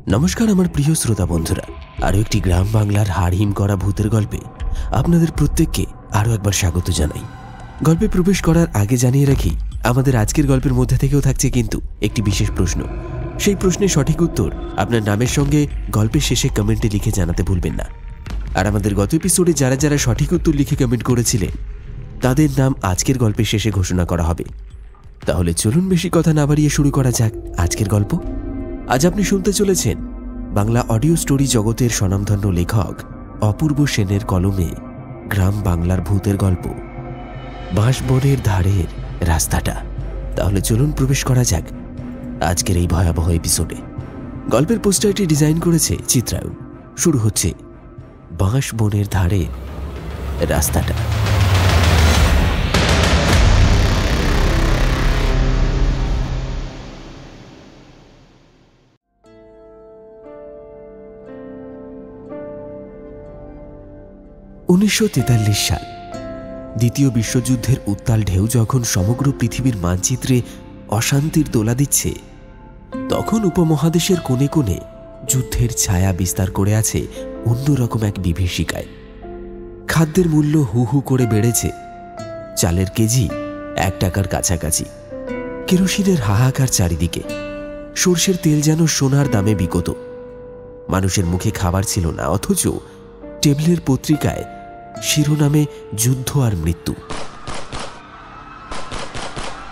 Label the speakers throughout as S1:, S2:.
S1: নমস্কার আমার প্রিয় শ্রোতা বন্ধুরা, আরও একটি গ্রাম বাংলার হাড়হিম করা ভূতের গল্পে আপনাদের প্রত্যেককে আরও একবার স্বাগত জানাই। গল্পে প্রবেশ করার আগে জানিয়ে রাখি, আমাদের আজকের গল্পের মধ্যে থেকেও থাকছে কিন্তু একটি বিশেষ প্রশ্ন। সেই প্রশ্নের সঠিক উত্তর আপনার নামের সঙ্গে গল্পের শেষে কমেন্টে লিখে জানাতে ভুলবেন না। আর আমাদের গত এপিসোডে যারা যারা সঠিক উত্তর লিখে কমেন্ট করেছিলেন তাদের নাম আজকের গল্পের শেষে ঘোষণা করা হবে। তাহলে চলুন বেশি কথা না বাড়িয়ে শুরু করা যাক আজকের গল্প। আজ আপনি শুনতে চলেছেন বাংলা অডিও স্টোরি জগতের স্বনামধন্য লেখক অপূর্ব সেনের কলমে গ্রাম বাংলার ভূতের গল্প বাঁশবনের ধারের রাস্তাটা। তাহলে চলুন প্রবেশ করা যাক আজকের এই ভয়াবহ এপিসোডে। গল্পের পোস্টারটি ডিজাইন করেছে চিত্রায়ন। শুরু হচ্ছে বাঁশবনের ধারের রাস্তাটা। সাল, দ্বিতীয় বিশ্বযুদ্ধের উত্তাল ঢেউ যখন সমগ্র পৃথিবীর মানচিত্রে অশান্তির দোলা দিচ্ছে, তখন উপমহাদেশের কোণে কোণে যুদ্ধের ছায়া বিস্তার করে আছে অন্যরকম এক বিভীষিকায়। খাদ্যের মূল্য হু হু করে বেড়েছে। চালের কেজি 1 টাকার কাছাকাছি। কেরোসিনের হাহাকার চারিদিকে। সর্ষের তেল যেন সোনার দামে বিকত। মানুষের মুখে খাবার ছিল না, অথচ টেবিলের পত্রিকায় শিরোনামে যুদ্ধ আর মৃত্যু।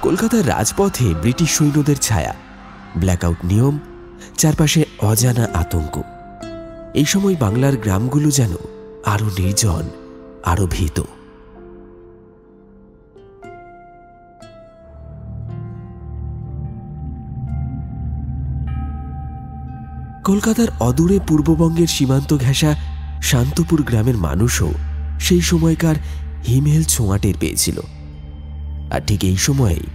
S1: কলকাতার রাজপথে ব্রিটিশ সৈন্যদের ছায়া, ব্ল্যাকআউট নিয়ম, চারপাশে অজানা আতঙ্ক। এই সময় বাংলার গ্রামগুলো যেন আরো নির্জন, আরো ভীত। কলকাতার অদূরে পূর্ববঙ্গের সীমান্ত ঘেঁষা শান্তপুর গ্রামের মানুষও সেই সময়কার হিমেল ছোঁয়া টের পেয়েছিল। আর ঠিক এই সময়েই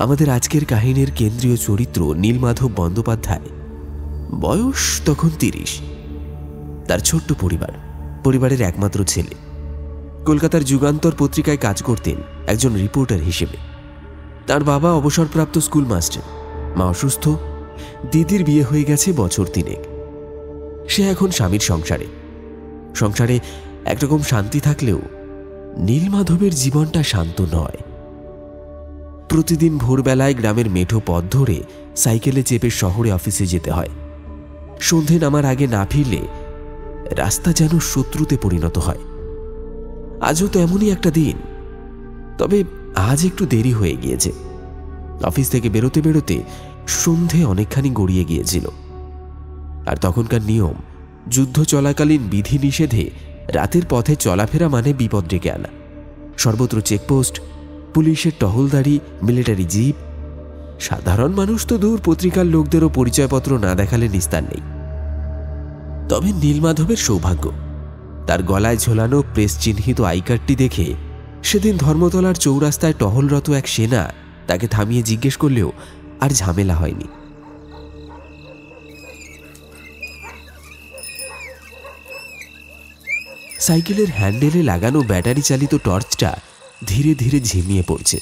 S1: আমাদের আজকের কাহিনীর কেন্দ্রীয় চরিত্র নীলমাধব বন্দ্যোপাধ্যায়, বয়স তখন 30। তার ছোট্ট পরিবারের একমাত্র ছেলে। কলকাতার যুগান্তর পত্রিকায় কাজ করতেন একজন রিপোর্টার হিসেবে। তার বাবা অবসরপ্রাপ্ত স্কুল মাস্টার, মা অসুস্থ, দিদির বিয়ে হয়ে গেছে বছর 3। সে এখন স্বামীর সংসারে একরকম শান্তি থাকলেও নীলমাধবের জীবনটা শান্ত নয়। প্রতিদিন ভোরবেলায় গ্রামের মেঠো পথ ধরে সাইকেলে চেপে শহরে অফিসে যেতে হয়। সন্ধে নামার আগে না ফিরলে রাস্তা যেন শত্রুতে পরিণত হয়। আজও তো এমনই একটা দিন, তবে আজ একটু দেরি হয়ে গিয়েছে। অফিস থেকে বেরোতে বেরোতে সন্ধে অনেকখানি গড়িয়ে গিয়েছিল। আর তখনকার নিয়ম, যুদ্ধ চলাকালীন বিধি নিষেধে রাতের পথে চলাফেরা মানে বিপদ ডেকে আনা। সর্বত্র চেকপোস্ট, পুলিশের টহলদারি, মিলিটারি জিপ। সাধারণ মানুষ তো দূর, পত্রিকার লোকদেরও পরিচয়পত্র না দেখালে নিস্তার নেই। তবে নীলমাধবের সৌভাগ্য, তার গলায় ঝোলানো প্রেস চিহ্নিত আইকার্ডটি দেখে সেদিন ধর্মতলার চৌরাস্তায় টহলরত এক সেনা তাকে থামিয়ে জিজ্ঞেস করলেও আর ঝামেলা হয়নি। সাইকেলের হ্যান্ডেলে লাগানো ব্যাটারি চালিত টর্চটা ধীরে ধীরে ঝিমিয়ে পড়ছে।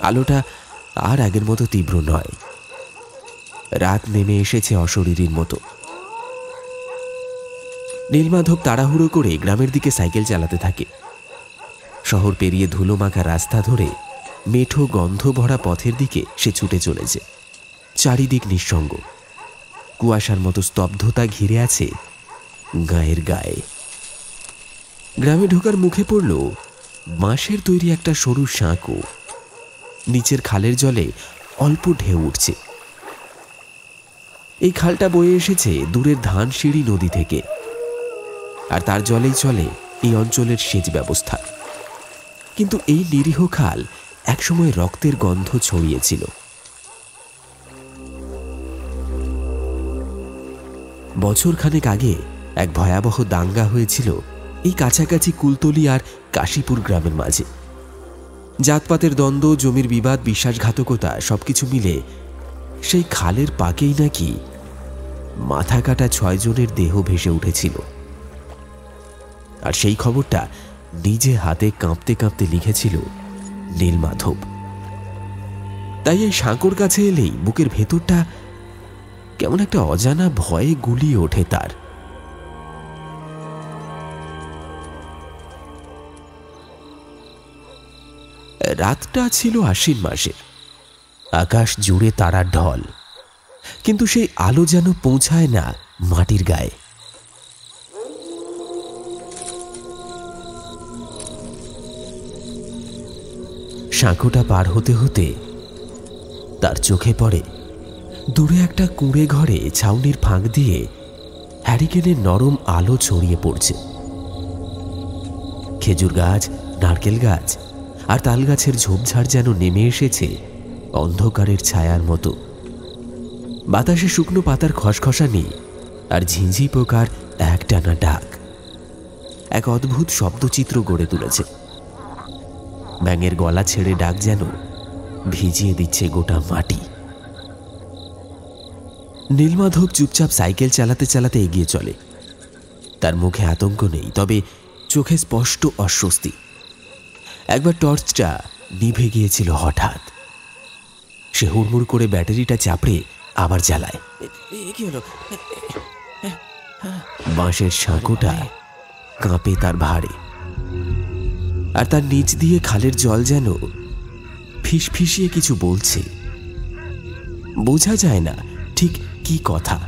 S1: আলোটা আর আগের মতো তীব্র নয়। রাত নেমে এসেছে অশরীরীর মতো। নীলমাধব তাড়াহুড়ো করে গ্রামের দিকে সাইকেল চালাতে থাকে। শহর পেরিয়ে ধুলো মাখা রাস্তা ধরে মেঠো গন্ধ ভরা পথের দিকে সে ছুটে চলেছে। চারিদিক নিঃসঙ্গ, কুয়াশার মতো স্তব্ধতা ঘিরে আছে গায়ের গায়ে। গ্রামে ঢোকার মুখে পড়ল বাঁশের তৈরি একটা সরু সাঁকো। নিচের খালের জলে অল্প ঢেউ উঠছে। এই খালটা বয়ে এসেছে দূরের ধানসিঁড়ি নদী থেকে, আর তার জলেই চলে এই অঞ্চলের সেচ ব্যবস্থা। কিন্তু এই নিরীহ খাল একসময় রক্তের গন্ধ ছড়িয়েছিল। বছরখানেক আগে এক ভয়াবহ দাঙ্গা হয়েছিল এই কাছাকাছি কুলতলি আর কাশীপুর গ্রামের মাঝে। জাতপাতের দ্বন্দ্ব, জমির বিবাদ, বিশ্বাসঘাতকতা সবকিছু মিলে সেই খালের পাকেই নাকি মাথা কাটা 6 জনের দেহ ভেসে উঠেছিল। আর সেই খবরটা নিজে হাতে কাঁপতে কাঁপতে লিখেছিল নীলমাধব। তাই এই সাঁকোর কাছে এলেই বুকের ভেতরটা কেমন একটা অজানা ভয়ে গুলিয়ে ওঠে তার। রাতটা ছিল আশ্বিন মাসে, আকাশ জুড়ে তারার ঢল, কিন্তু সেই আলো যেন পৌঁছায় না মাটির গায়ে। সাঁকোটা পার হতে হতে তার চোখে পড়ে দূরে একটা কুঁড়ে ঘরে ছাউনির ফাঁক দিয়ে হ্যারিকেনের নরম আলো ছড়িয়ে পড়ছে। খেজুর গাছ, নারকেল গাছ আর তাল গাছের ঝোপঝাড় যেন নেমে এসেছে অন্ধকারের ছায়ার মতো। বাতাসে শুকনো পাতার খসখসানি আর ঝিঁঝি পোকার একটানা ডাক এক অদ্ভুত শব্দচিত্র গড়ে তুলেছে। ব্যাঙের গলা ছেড়ে ডাক যেন ভিজিয়ে দিচ্ছে গোটা মাটি। নীলমাধব চুপচাপ সাইকেল চালাতে চালাতে এগিয়ে চলে। তার মুখে আতঙ্ক নেই, তবে চোখে স্পষ্ট অস্বস্তি। একবার টর্চটা নিভে গিয়েছিল হঠাৎ। সে হুড়মুড় করে ব্যাটারিটা চাপড়ে আবার জ্বালায়। কি হলো? বাঁশের সাঁকোটা কাঁপে তার ভারে, আর তার নিচ দিয়ে খালের জল যেন ফিসফিসিয়ে কিছু বলছে। বোঝা যায় না ঠিক কি কথা।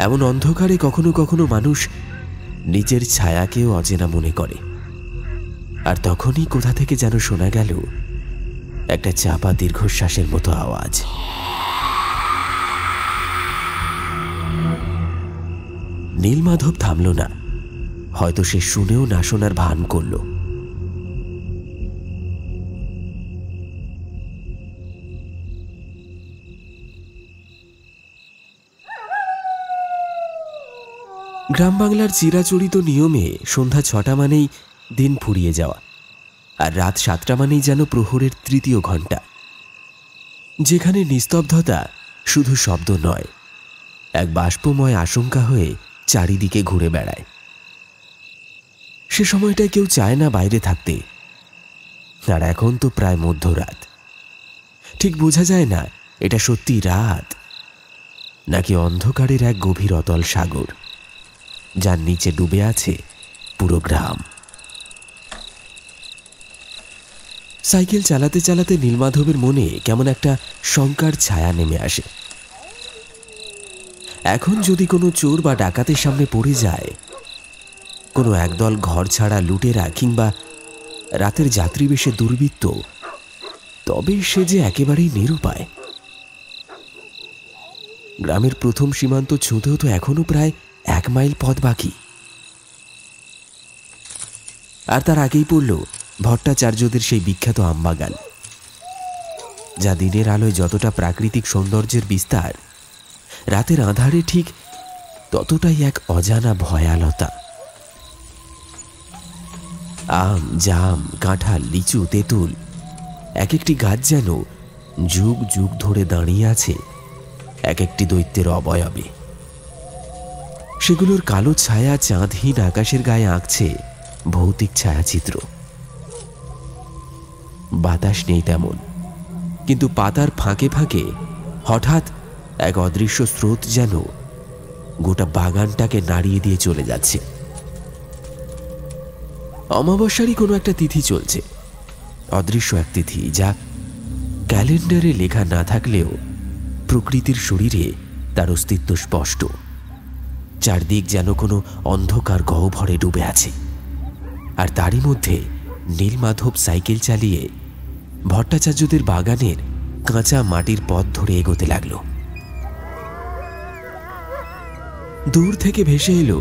S1: এমন অন্ধকারে কখনো কখনো মানুষ নিজের ছায়াকেও অচেনা মনে করে। আর তখনই কোথা থেকে যেন শোনা গেল একটা চাপা দীর্ঘশ্বাসের মতো আওয়াজ। নীলমাধব থামল না। হয়তো সে শুনেও না শোনার ভান করল। গ্রাম বাংলার চিরাচরিত নিয়মে সন্ধ্যা 6টা মানেই দিন ফুরিয়ে যাওয়া, আর রাত 7টা মানেই যেন প্রহরের তৃতীয় ঘণ্টা, যেখানে নিস্তব্ধতা শুধু শব্দ নয়, এক বাষ্পময় আশঙ্কা হয়ে চারিদিকে ঘুরে বেড়ায়। সে সময়টায় কেউ চায় না বাইরে থাকতে। আর এখন তো প্রায় মধ্যরাত। ঠিক বোঝা যায় না এটা সত্যি রাত নাকি অন্ধকারের এক গভীর অতল সাগর, যার নিচে ডুবে আছে পুরো গ্রাম। সাইকেল চালাতে চালাতে নীলমাধবের মনে কেমন একটা শঙ্কার ছায়া নেমে আসে। এখন যদি কোনো চোর বা ডাকাতের সামনে পড়ে যায়, কোনো একদল ঘর ছাড়া লুটেরা কিংবা রাতের যাত্রীবেশে দুর্বৃত্ত, তবে সে যে একেবারেই নিরুপায়। গ্রামের প্রথম সীমান্ত ছুঁতেও তো এখনো প্রায় 1 মাইল পথ বাকি। আর তার আগেই পড়ল ভট্টাচার্যদের সেই বিখ্যাত আমবাগান, যা দিনের আলোয় যতটা প্রাকৃতিক সৌন্দর্যের বিস্তার, রাতের আঁধারে ঠিক ততটাই এক অজানা ভয়ালতা। আম, জাম, কাঁঠাল, লিচু, তেঁতুল, এক একটি গাছ যেন যুগ যুগ ধরে দাঁড়িয়ে আছে এক একটি দৈত্যের অবয়বে। সেগুলোর কালো ছায়া চাঁদহীন আকাশের গায়ে আঁকছে ভৌতিক ছায়াচিত্র। বাতাস নেই তেমন, কিন্তু পাতার ফাঁকে ফাঁকে হঠাৎ এক অদৃশ্য স্রোত যেন গোটা বাগানটাকে নাড়িয়ে দিয়ে চলে যাচ্ছে। অমাবস্যারই কোনো একটা তিথি চলছে, অদৃশ্য এক তিথি, যা ক্যালেন্ডারে লেখা না থাকলেও প্রকৃতির শরীরে তার অস্তিত্ব স্পষ্ট। চারদিক যেন কোনো অন্ধকার গহ্বরে ডুবে আছে, আর তারই মধ্যে নীলমাধব সাইকেল চালিয়ে ভট্টাচার্যদের বাগানের কাঁচা মাটির পথ ধরে এগোতে লাগল। দূর থেকে ভেসে এলো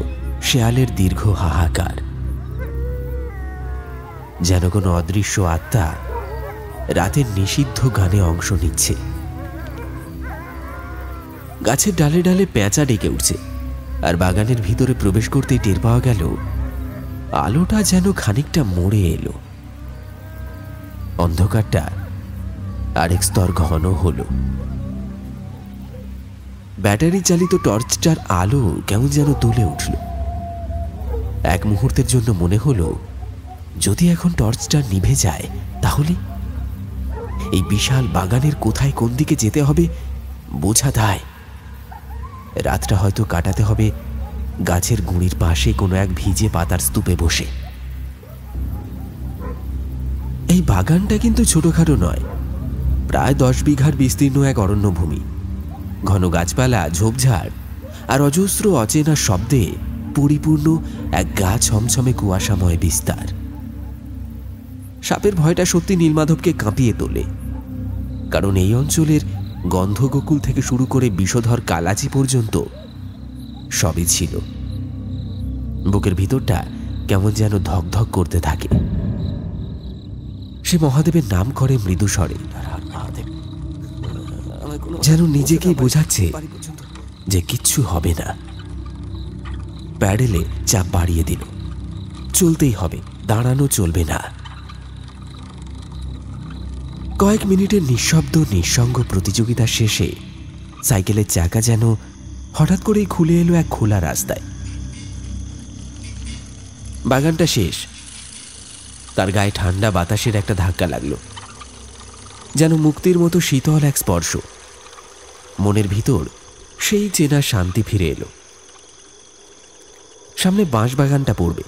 S1: শেয়ালের দীর্ঘ হাহাকার, যেন কোনো অদৃশ্য আত্মা রাতের নিষিদ্ধ গানে অংশ নিচ্ছে। গাছের ডালে ডালে পেঁচা ডেকে উঠছে, আর বাগানের ভিতরে প্রবেশ করতে টের পাওয়া গেল আলোটা যেন খানিকটা মরে এলো। অন্ধকারটা আরেক স্তর ঘন হলো। ব্যাটারি চালিত টর্চটার আলো কেমন যেন তুলে উঠল। এক মুহূর্তের জন্য মনে হলো, যদি এখন টর্চটা নিভে যায় তাহলে এই বিশাল বাগানের কোথায় কোন দিকে যেতে হবে বোঝা দায়। রাতটা হয়তো কাটাতে হবে গাছের গুঁড়ির পাশে কোনো এক ভিজে পাতার স্তূপে বসে। এই বাগানটা কিন্তু ছোটখাটো নয়, প্রায় 10 বিঘার বিস্তীর্ণ এক অরণ্যভূমি। ঘন গাছপালা, ঝোপঝাড় আর অজস্র অচেনা শব্দে পরিপূর্ণ এক গা ছমছমে কুয়াশাময় বিস্তার। সাপের ভয়টা সত্যি নীলমাধবকে কাঁপিয়ে তোলে, কারণ এই অঞ্চলের গন্ধগোকুল থেকে শুরু করে বিষধর কালাচি পর্যন্ত সবই ছিল। বুকের ভিতরটা কেমন যেন ধকধক করতে থাকে। সে মহাদেবের নাম করে মৃদু স্বরে, যেন নিজেকেই বোঝাচ্ছে যে কিচ্ছু হবে না। প্যাডেলে চাপ বাড়িয়ে দিল। চলতেই হবে, দাঁড়ানো চলবে না। কয়েক মিনিটের নিঃশব্দ নিঃসঙ্গ প্রতিযোগিতা শেষে সাইকেলের চাকা যেন হঠাৎ করেই খুলে এলো এক খোলা রাস্তায়। বাগানটা শেষ। তার গায়ে ঠান্ডা বাতাসের একটা ধাক্কা লাগলো, যেন মুক্তির মতো শীতল এক স্পর্শ। মনের ভিতর সেই চেনা শান্তি ফিরে এলো। সামনে বাঁশবাগানটা পড়বে,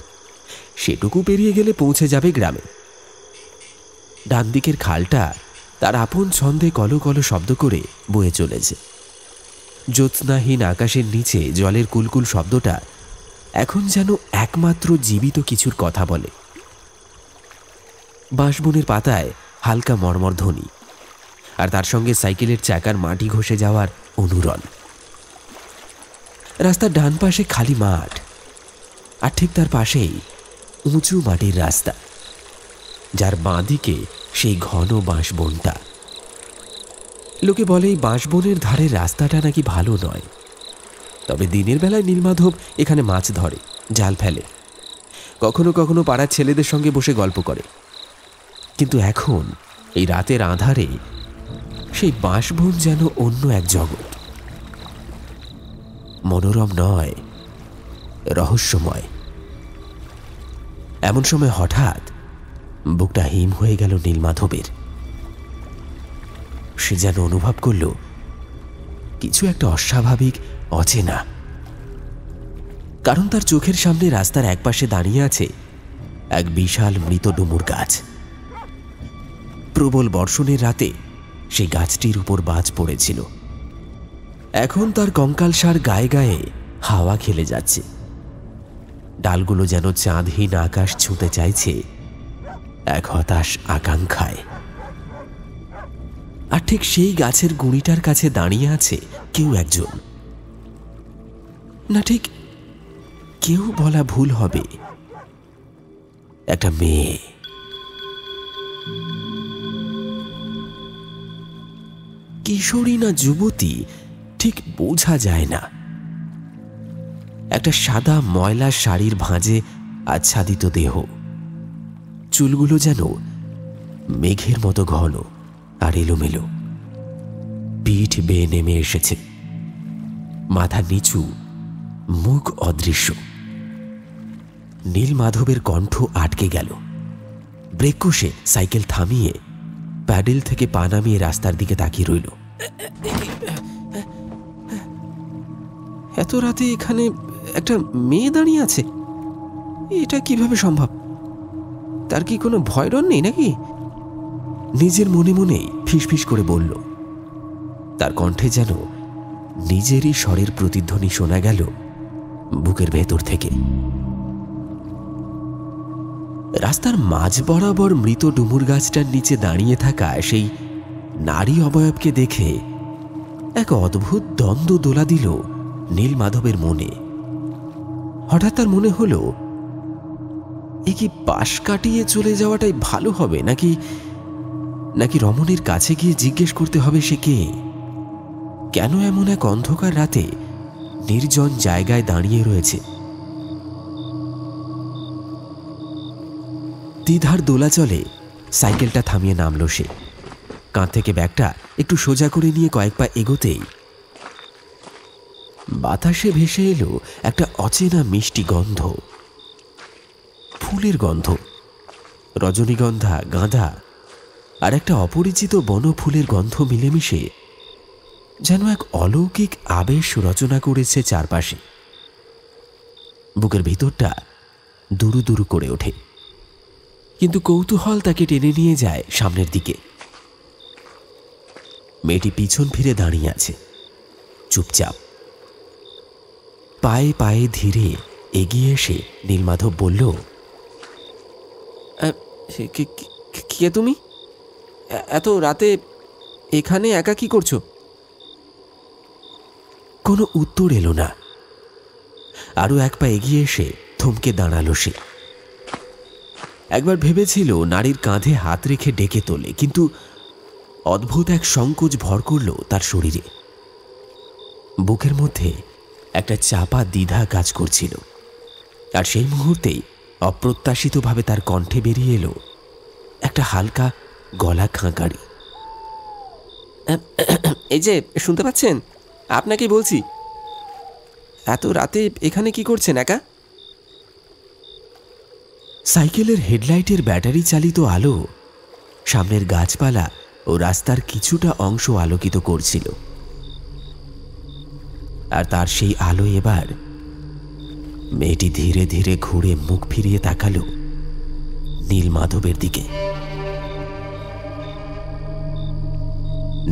S1: সেটুকু পেরিয়ে গেলে পৌঁছে যাবে গ্রামে। ডান দিকের খালটা তার আপন ছন্দে কলো কলো শব্দ করে বয়ে চলেছে। জ্যোৎস্নাহীন আকাশের নিচে জলের কুলকুল শব্দটা এখন যেন একমাত্র জীবিত কিছুর কথা বলে। বাঁশবনের পাতায় হালকা মর্মর ধ্বনি, আর তার সঙ্গে সাইকেলের চাকার মাটি ঘষে যাওয়ার অনুরণ। রাস্তার ডান পাশে খালি মাঠ, আর ঠিক তার পাশেই উঁচু মাটির রাস্তা, যার বাঁ দিকে সেই ঘন বাঁশবনটা। লোকে বলে এই বাঁশবনের ধারে রাস্তাটা নাকি ভালো নয়, তবে দিনের বেলায় নীলমাধব এখানে মাছ ধরে, জাল ফেলে, কখনো কখনো পাড়ার ছেলেদের সঙ্গে বসে গল্প করে। কিন্তু এখন এই রাতের আঁধারে সেই বাঁশবন যেন অন্য এক জগৎ। মনোরম নয়, রহস্যময়। এমন সময় হঠাৎ বুকটা হিম হয়ে গেল নীলমাধবের। সে যেন অনুভব করল কিছু একটা অস্বাভাবিক, অচেনা। কারণ তার চোখের সামনে রাস্তার একপাশে দাঁড়িয়ে আছে এক বিশাল মৃত ডুমুর গাছ। প্রবল বর্ষণের রাতে সেই গাছটির উপর বাজ পড়েছিল। এখন তার কঙ্কালসার গায়ে গায়ে হাওয়া খেলে যাচ্ছে। ডালগুলো যেন চাঁদহীন আকাশ ছুঁতে চাইছে এক হতাশ আকাঙ্ক্ষায়। আর ঠিক সেই গাছের গুঁড়িটার কাছে দাঁড়িয়ে আছে কেউ একজন। না, ঠিক কেউ বলা ভুল হবে, একটা মেয়ে। কিশোরী না যুবতী ঠিক বোঝা যায় না। একটা সাদা ময়লা শাড়ির ভাঁজে আচ্ছাদিত দেহ, চুলগুলো যেন মেঘের মতো ঘন আর এলোমেলো। পিঠ বেয়ে নেমে এসেছে, মাথা নিচু, মুখ অদৃশ্য। নীলমাধবের কণ্ঠ আটকে গেল। ব্রেক কষে সাইকেল থামিয়ে প্যাডেল থেকে পা নামিয়ে রাস্তার দিকে তাকিয়ে রইল। এত রাতে এখানে একটা মেয়ে দাঁড়িয়ে আছে, এটা কিভাবে সম্ভব? তার কি কোনো ভয় ডর নেই নাকি? নিজের মনে মনেই ফিসফিস করে বলল। তার কণ্ঠে যেন নিজেরই স্বরের প্রতিধ্বনি শোনা গেল বুকের ভেতর থেকে। রাস্তার মাঝ বরাবর মৃত ডুমুর গাছটার নিচে দাঁড়িয়ে থাকা সেই নারী অবয়বকে দেখে এক অদ্ভুত দ্বন্দ্ব দোলা দিল নীলমাধবের মনে। হঠাৎ তার মনে হলো, এ কি পাশ কাটিয়ে চলে যাওয়াটাই ভালো হবে, নাকি নাকি রমণীর কাছে গিয়ে জিজ্ঞেস করতে হবে সে কে, কেন এমন এক অন্ধকার রাতে নির্জন জায়গায় দাঁড়িয়ে রয়েছে। দ্বিধার দোলাচলে সাইকেলটা থামিয়ে নামল সে। কাঁধ থেকে ব্যাগটা একটু সোজা করে নিয়ে কয়েক পা এগোতেই বাতাসে ভেসে এলো একটা অচেনা মিষ্টি গন্ধ। ফুলের গন্ধ, রজনীগন্ধা, গাঁদা আর একটা অপরিচিত বনফুলের গন্ধ মিলেমিশে যেন এক অলৌকিক আবেশ রচনা করেছে চারপাশে। বুকের ভিতরটা দুরু দুরু করে ওঠে, কিন্তু কৌতূহল তাকে টেনে নিয়ে যায় সামনের দিকে। মেয়েটি পিছন ফিরে দাঁড়িয়ে আছে, চুপচাপ। পায়ে পায়ে ধীরে এগিয়ে এসে নীলমাধব বলল, কে তুমি? এত রাতে এখানে একা কি করছো? কোনো উত্তর এলো না। আরো এক পা এগিয়ে এসে থমকে দাঁড়ালো সে। একবার ভেবেছিল নারীর কাঁধে হাত রেখে ডেকে তোলে, কিন্তু অদ্ভুত এক সংকোচ ভর করল তার শরীরে। বুকের মধ্যে একটা চাপা দ্বিধা কাজ করছিল, আর সেই মুহূর্তেই অপ্রত্যাশিতভাবে তার কণ্ঠে বেরিয়ে এলো একটা হালকা গলা খাঁকারি। এই যে, শুনতে পাচ্ছেন? আপনাকেই বলছি। এত রাতে এখানে কি করছেন একা? সাইকেলের হেডলাইটের ব্যাটারি চালিত আলো সামনের গাছপালা ও রাস্তার কিছুটা অংশ আলোকিত করছিল, আর তার সেই আলো এবার মেয়েটি ধীরে ধীরে ঘুরে মুখ ফিরিয়ে তাকালো নীলমাধবের দিকে।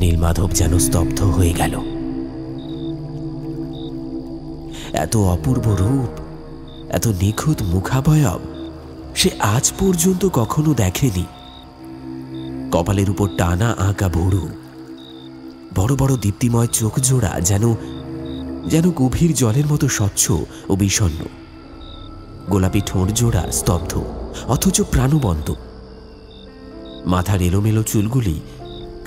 S1: নীলমাধব যেন স্তব্ধ হয়ে গেল। এত অপূর্ব রূপ, এত নিখুঁত মুখাবয়ব সে আজ পর্যন্ত কখনো দেখেনি। কপালের উপর টানা আঁকা ভুরু, বড় বড় দীপ্তিময় চোখ জোড়া যেন যেন গভীর জলের মতো স্বচ্ছ ও বিষণ্ণ। গোলাপি ঠোঁট জোড়া স্তব্ধ অথচ প্রাণবন্ত। মাথার এলোমেলো চুলগুলি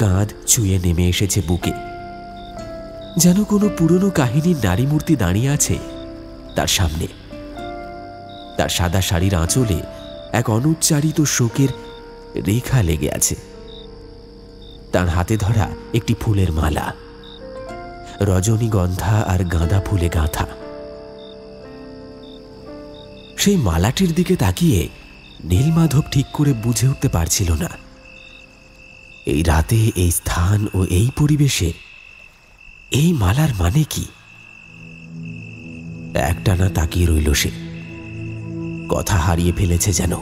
S1: কাঁধ ছুঁয়ে নেমে এসেছে বুকে, যেন কোনো পুরনো কাহিনীর নারী মূর্তি দাঁড়িয়ে আছে তার সামনে। তার সাদা শাড়ির আঁচলে এক অনুচ্চারিত শোকের রেখা লেগে আছে। তার হাতে ধরা একটি ফুলের মালা, রজনীগন্ধা আর গাঁদা ফুলে গাঁথা। সেই মালাটির দিকে তাকিয়ে নীলমাধব ঠিক করে বুঝে উঠতে পারছিল না এই রাতে, এই স্থান ও এই পরিবেশে এই মালার মানে কি। একটানা তাকিয়ে রইল সে, কথা হারিয়ে ফেলেছে যেন।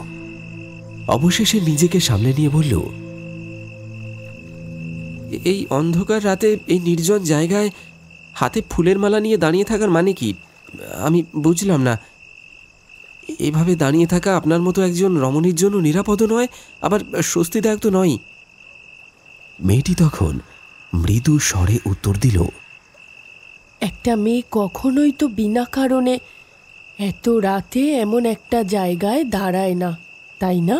S1: অবশেষে নিজেকে সামলে নিয়ে বলল, এই অন্ধকার রাতে এই নির্জন জায়গায় হাতে ফুলের মালা নিয়ে দাঁড়িয়ে থাকার মানে কি? আমি বুঝলাম না। এভাবে দাঁড়িয়ে থাকা আপনার মতো একজন রমণীর জন্য নিরাপদ নয়, আবার স্বস্তিদায়ক তো নয়। মেয়েটি তখন মৃদু স্বরে উত্তর দিল,
S2: একটা মেয়ে কখনোই তো বিনা কারণে এত রাতে এমন একটা জায়গায় দাঁড়ায় না, তাই না?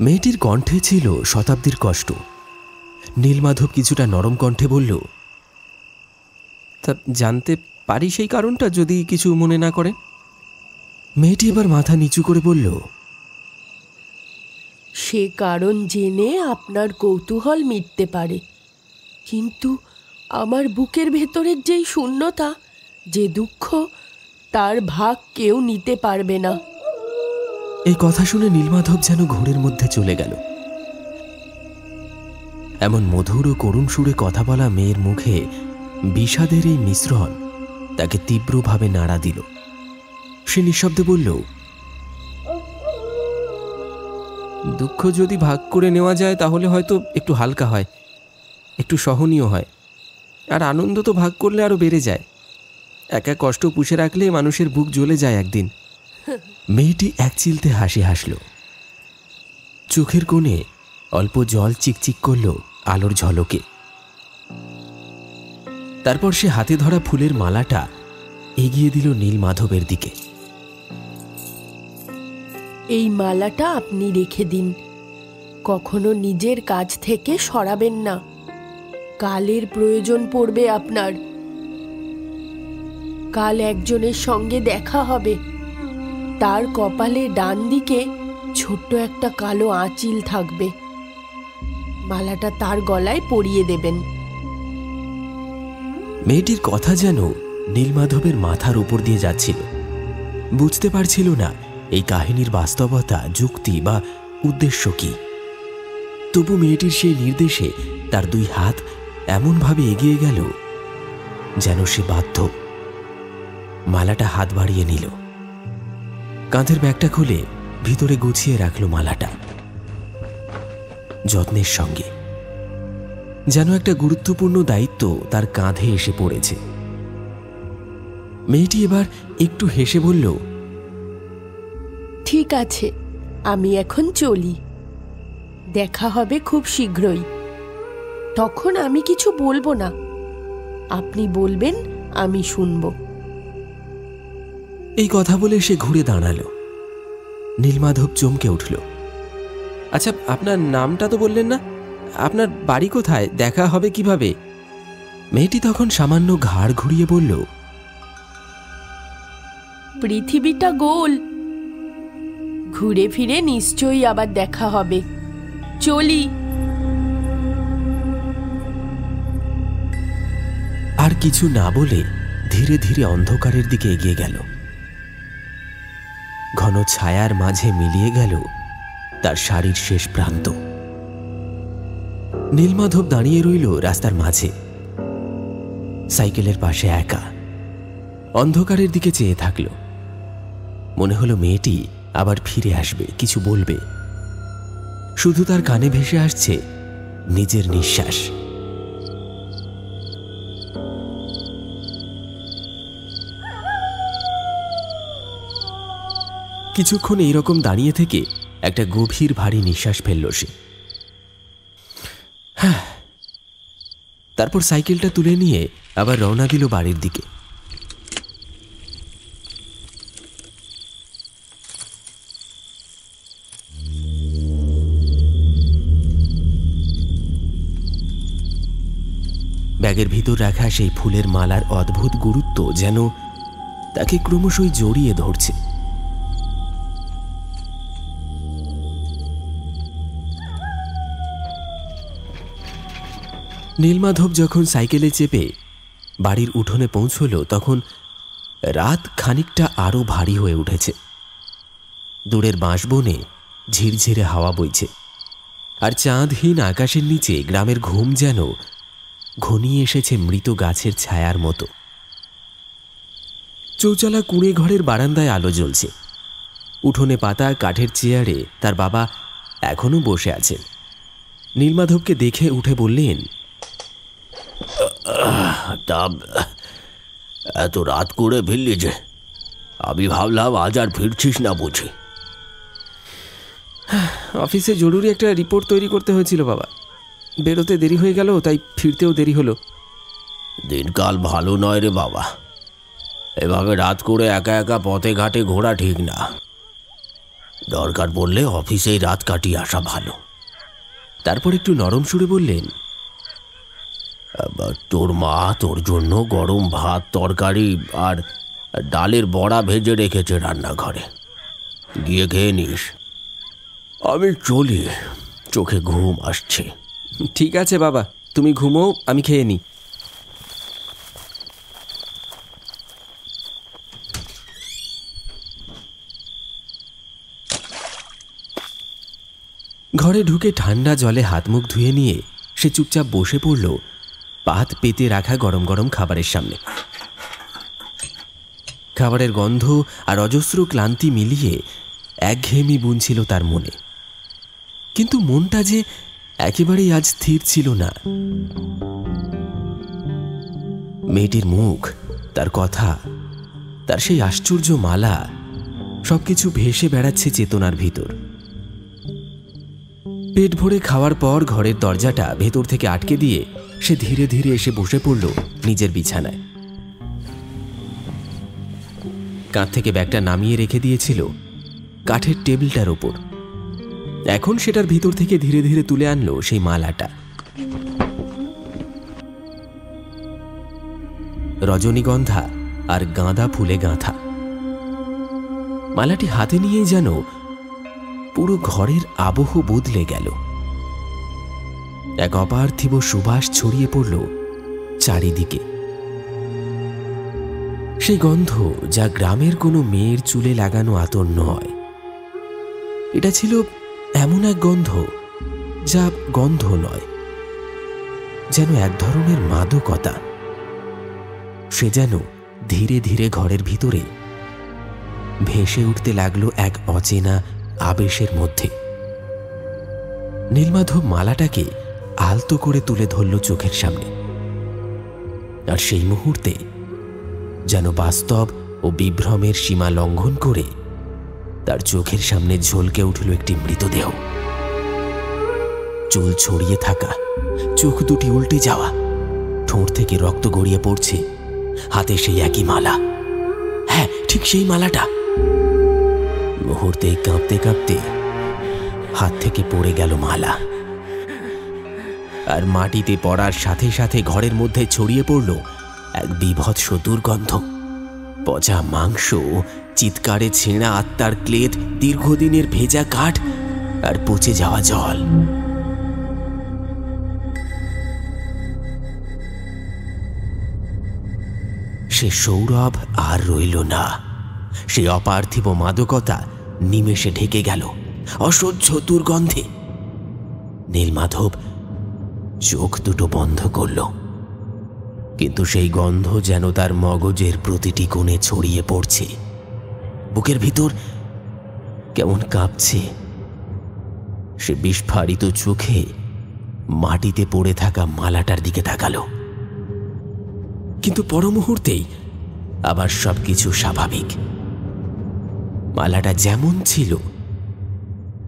S1: মেয়েটির কণ্ঠে ছিল শতাব্দীর কষ্ট। নীলমাধব কিছুটা নরম কণ্ঠে বলল, তা জানতে পারি সেই কারণটা, যদি কিছু মনে না করে? মেয়েটি এবার মাথা নিচু করে বলল,
S2: সে কারণ জেনে আপনার কৌতূহল মিটতে পারে, কিন্তু আমার বুকের ভেতরের যেই শূন্যতা, যে দুঃখ, তার ভাগ কেউ নিতে পারবে না।
S1: এই কথা শুনে নীলমাধব যেন ঘোরের মধ্যে চলে গেল। এমন মধুর ও করুণ সুরে কথা বলা মেয়ের মুখে বিষাদের এই মিশ্রণ তাকে তীব্রভাবে নাড়া দিল। সে নিঃশব্দে বলল, দুঃখ যদি ভাগ করে নেওয়া যায় তাহলে হয়তো একটু হালকা হয়, একটু সহনীয় হয়। আর আনন্দ তো ভাগ করলে আরো বেড়ে যায়। একা কষ্ট পুষে রাখলে মানুষের বুক জ্বলে যায় একদিন। মেয়েটি এক চিলতে হাসি হাসল। চোখের কোণে অল্প জল চিকচিক করল আলোর ঝলকে। তারপর সে হাতে ধরা ফুলের মালাটা এগিয়ে দিল নীলমাধবের দিকে।
S2: এই মালাটা আপনি রেখে দিন, কখনো নিজের কাছ থেকে সরাবেন না। কালের প্রয়োজন পড়বে আপনার। কাল একজনের সঙ্গে দেখা হবে, তার কপালে ডান দিকে ছোট্ট একটা কালো আঁচিল থাকবে। মালাটা তার গলায় পরিয়ে দেবেন।
S1: মেয়েটির কথা যেন নীলমাধবের মাথার উপর দিয়ে যাচ্ছিল। বুঝতে পারছিল না এই কাহিনীর বাস্তবতা, যুক্তি বা উদ্দেশ্য কি। তবু মেয়েটির সেই নির্দেশে তার দুই হাত এমনভাবে এগিয়ে গেল যেন সে বাধ্য। মালাটা হাত বাড়িয়ে নিল, কাঁধের ব্যাগটা খুলে ভিতরে গুছিয়ে রাখল মালাটা যত্নের সঙ্গে, যেন একটা গুরুত্বপূর্ণ দায়িত্ব তার কাঁধে এসে পড়েছে। মেয়েটি এবার একটু হেসে বলল,
S2: ঠিক আছে, আমি এখন চলি। দেখা হবে খুব শীঘ্রই। তখন আমি কিছু বলবো না, আপনি বলবেন, আমি শুনব।
S1: এই কথা বলে সে ঘুরে দাঁড়ালো। নীলমাধব চমকে উঠল। আচ্ছা, আপনার নামটা তো বললেন না? আপনার বাড়ি কোথায়? দেখা হবে কিভাবে? মেয়েটি তখন সামান্য ঘাড় ঘুরিয়ে বলল,
S2: পৃথিবীটা গোল, ঘুরে ফিরে নিশ্চয়ই আবার দেখা হবে। চলি।
S1: আর কিছু না বলে ধীরে ধীরে অন্ধকারের দিকে এগিয়ে গেল। ঘন ছায়ার মাঝে মিলিয়ে গেল তার শাড়ির শেষ প্রান্ত। নীলমাধব দাঁড়িয়ে রইল রাস্তার মাঝে, সাইকেলের পাশে একা, অন্ধকারের দিকে চেয়ে থাকল। মনে হলো মেয়েটি আবার ফিরে আসবে, কিছু বলবে। শুধু তার কানে ভেসে আসছে নিজের নিঃশ্বাস। কিছুক্ষণ এইরকম দাঁড়িয়ে থেকে একটা গভীর ভারী নিঃশ্বাস ফেলল সে। তারপর সাইকেলটা তুলে নিয়ে আবার রওনা দিল বাড়ির দিকে। ব্যাগের ভিতর রাখা সেই ফুলের মালার অদ্ভুত গুরুত্ব যেন তাকে ক্রমশই জড়িয়ে ধরছে। নীলমাধব যখন সাইকেলে চেপে বাড়ির উঠোনে পৌঁছল, তখন রাত খানিকটা আরো ভারী হয়ে উঠেছে। দূরের বাঁশবনে ঝিরঝিরে হাওয়া বইছে, আর চাঁদহীন আকাশের নিচে গ্রামের ঘুম যেন ঘনিয়ে এসেছে মৃত গাছের ছায়ার মতো। চৌচালা কুঁড়ে ঘরের বারান্দায় আলো জ্বলছে। উঠোনে পাতা কাঠের চেয়ারে তার বাবা এখনো বসে আছেন। নীলমাধবকে দেখে উঠে বললেন,
S3: এত রাত করে ফিরলি যে? আমি ভাবলাম আজ আর ফিরছিস না বুঝি।
S1: অফিসে জরুরি একটা রিপোর্ট তৈরি করতে হয়েছিল বাবা, বেরোতে দেরি হয়ে গেল, তাই ফিরতেও দেরি হলো।
S3: দিনকাল ভালো নয় রে বাবা, এভাবে রাত করে একা একা পথে ঘাটে ঘোরা ঠিক না। দরকার পড়লে অফিসেই রাত কাটিয়ে আসা ভালো।
S1: তারপর একটু নরম সুরে বললেন,
S3: তোর মা তোর জন্য গরম ভাত, তরকারি আর ডালের বড়া ভেজে রেখেছে রান্নাঘরে, গিয়ে খেয়ে নিস। আমি চলি, চোখে ঘুম আসছে।
S1: ঠিক আছে বাবা, তুমি ঘুমোও, আমি খেয়ে নিই। ঘরে ঢুকে ঠান্ডা জলে হাত মুখ ধুয়ে নিয়ে সে চুপচাপ বসে পড়ল পাত পেতে রাখা গরম গরম খাবারের সামনে। খাবারের গন্ধ আর অজস্র ক্লান্তি মিলিয়ে একঘেয়েমি বুনছিল তার মনে, কিন্তু মনটা যে একেবারেই আজ স্থির ছিল না। মেয়েটির মুখ, তার কথা, তার সেই আশ্চর্য মালা, সবকিছু ভেসে বেড়াচ্ছে চেতনার ভিতর। পেট ভরে খাওয়ার পর ঘরের দরজাটা ভেতর থেকে আটকে দিয়ে সে ধীরে ধীরে এসে বসে পড়ল নিজের বিছানায়। কাঁধ থেকে ব্যাগটা নামিয়ে রেখে দিয়েছিল কাঠের টেবিলটার ওপর। এখন সেটার ভিতর থেকে ধীরে ধীরে তুলে আনলো সেই মালাটা। রজনীগন্ধা আর গাঁদা ফুলে গাঁথা। মালাটি হাতে নিয়েই যেন পুরো ঘরের আবহ বদলে গেল। এক অপার্থিব সুবাস ছড়িয়ে পড়ল চারিদিকে। সেই গন্ধ যা গ্রামের কোনো মেয়ের চুলে লাগানো আতর নয়, এটা ছিল এমন এক গন্ধ যা গন্ধ নয়, যেন এক ধরনের মাদকতা। সে যেন ধীরে ধীরে ঘরের ভিতরে ভেসে উঠতে লাগলো এক অচেনা আবেশের মধ্যে। নীলমাধব মালাটাকে আলতো করে তুলে ধরল চোখের সামনে, আর সেই মুহূর্তে যেন বাস্তব ও বিভ্রমের সীমা লঙ্ঘন করে তার চোখের সামনে ঝলকে উঠল একটি মৃতদেহ। চুল ছড়িয়ে থাকা, চোখ দুটি উল্টে যাওয়া, ঠোঁট থেকে রক্ত গড়িয়ে পড়ছে, হাতে সেই একই মালা। হ্যাঁ, ঠিক সেই মালাটা। মুহূর্তে কাঁপতে কাঁপতে হাত থেকে পড়ে গেল মালা, আর মাটিতে পড়ার সাথে সাথে ঘরের মধ্যে ছড়িয়ে পড়ল এক বীভৎস দুর্গন্ধ। পচা মাংস, চিৎকারে ছেঁড়া আত্মার ক্লেদ, দীর্ঘদিনের ভেজা কাঠ আর পচে যাওয়া জল। সে সৌরভ আর রইল না। সে অপার্থিব মাদকতা নিমেষে ঢেকে গেল অসহ্য দুর্গন্ধে। নীলমাধব চোখ দুটো বন্ধ করল, কিন্তু সেই গন্ধ যেন তার মগজের প্রতিটি কোণে ছড়িয়ে পড়ছে। বুকের ভিতর কেমন কাঁপছে। সে বিস্ফারিত চোখে মাটিতে পড়ে থাকা মালাটার দিকে তাকালো, কিন্তু পর মুহূর্তেই আবার সবকিছু স্বাভাবিক। মালাটা যেমন ছিল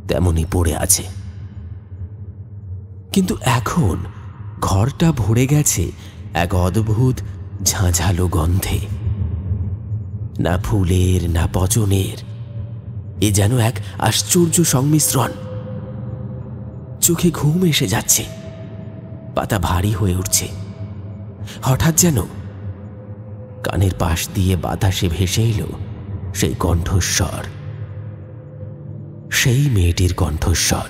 S1: তেমনই পড়ে আছে, কিন্তু এখন ঘরটা ভরে গেছে এক অদ্ভুত ঝাঁঝালো গন্ধে। না ফুলের, না পচনের, এ যেন এক আশ্চর্য সংমিশ্রণ। চোখে ঘুম এসে যাচ্ছে, পাতা ভারী হয়ে উঠছে। হঠাৎ যেন কানের পাশ দিয়ে বাতাসে ভেসে এলো সেই কণ্ঠস্বর, সেই মেয়েটির কণ্ঠস্বর।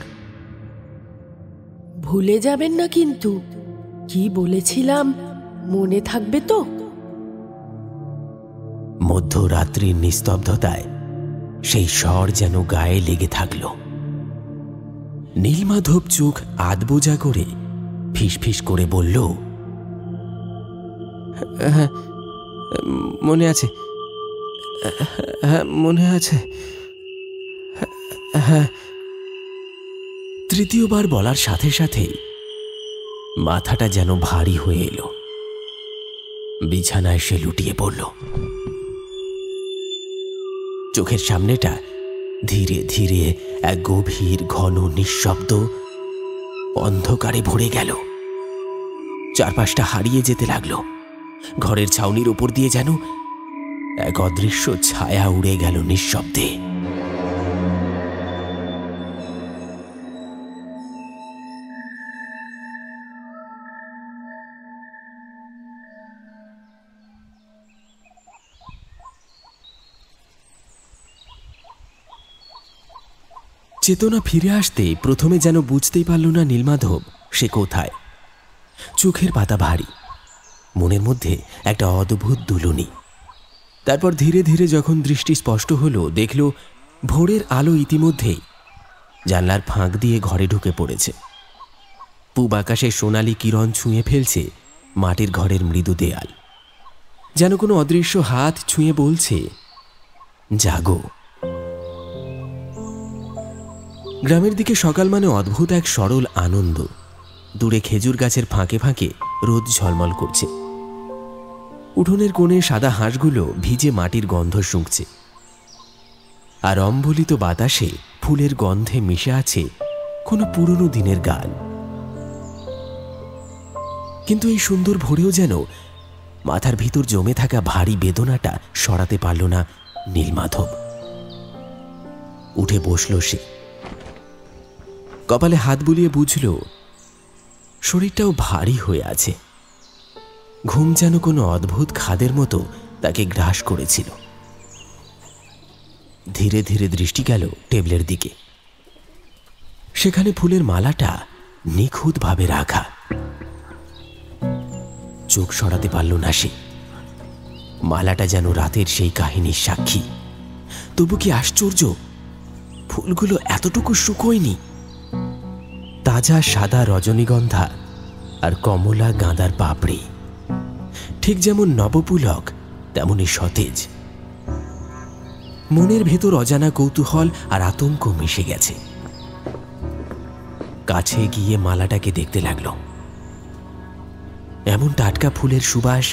S2: ভুলে যাবেন না কিন্তু, কি বলেছিলাম মনে থাকবে তো?
S1: মধ্যরাত্রির নিস্তব্ধতায় সেই স্বর যেন গায়ে লেগে থাকল। নীলমাধব চোখ আধবোজা করে ফিসফিস করে বলল, হ্যাঁ, মনে আছে, হ্যাঁ মনে আছে, হ্যাঁ। তৃতীয়বার বলার সাথে সাথেই মাথাটা যেন ভারী হয়ে এলো। বিছানায় সে লুটিয়ে পড়ল। চোখের সামনেটা ধীরে ধীরে এক গভীর ঘন নিঃশব্দ অন্ধকারে ভরে গেল। চারপাশটা হারিয়ে যেতে লাগলো। ঘরের ছাউনির উপর দিয়ে যেন এক অদৃশ্য ছায়া উড়ে গেল নিঃশব্দে। চেতনা ফিরে আসতে প্রথমে যেন বুঝতেই পারল না নীলমাধব সে কোথায়। চোখের পাতা ভারী, মনের মধ্যে একটা অদ্ভুত দুলুনি। তারপর ধীরে ধীরে যখন দৃষ্টি স্পষ্ট হলো, দেখল ভোরের আলো ইতিমধ্যেই জানলার ফাঁক দিয়ে ঘরে ঢুকে পড়েছে। পূব আকাশে সোনালি কিরণ ছুঁয়ে ফেলছে মাটির ঘরের মৃদু দেয়াল। যেন কোনো অদৃশ্য হাত ছুঁয়ে বলছে, জাগো। গ্রামের দিকে সকাল মানে অদ্ভুত এক সরল আনন্দ। দূরে খেজুর গাছের ফাঁকে ফাঁকে রোদ ঝলমল করছে। উঠোনের কোণে সাদা হাঁসগুলো ভিজে মাটির গন্ধ শুঁকছে, আর অম্বলিত বাতাসে ফুলের গন্ধে মিশে আছে কোনো পুরনো দিনের গান। কিন্তু এই সুন্দর ভোরেও যেন মাথার ভিতর জমে থাকা ভারী বেদনাটা সরাতে পারল না নীলমাধব। উঠে বসল সে, কপালে হাত বুলিয়ে বুঝল শরীরটাও ভারী হয়ে আছে। ঘুম যেন কোনো অদ্ভুত খাদের মতো তাকে গ্রাস করেছিল। ধীরে ধীরে দৃষ্টি গেল টেবিলের দিকে। সেখানে ফুলের মালাটা নিখুঁতভাবে রাখা। চোখ সরাতে পারল না সে। মালাটা যেন রাতের সেই কাহিনীর সাক্ষী। তবু কি আশ্চর্য, ফুলগুলো এতটুকু শুকোয়নি। তাজা সাদা রজনীগন্ধা আর কমলা গাঁদার পাপড়ি, ঠিক যেমন নবপুলক তেমনি সতেজ। মনের ভেতর অজানা কৌতূহল আর আতঙ্ক মিশে গেছে। কাছে গিয়ে মালাটাকে দেখতে লাগল। এমন টাটকা ফুলের সুবাস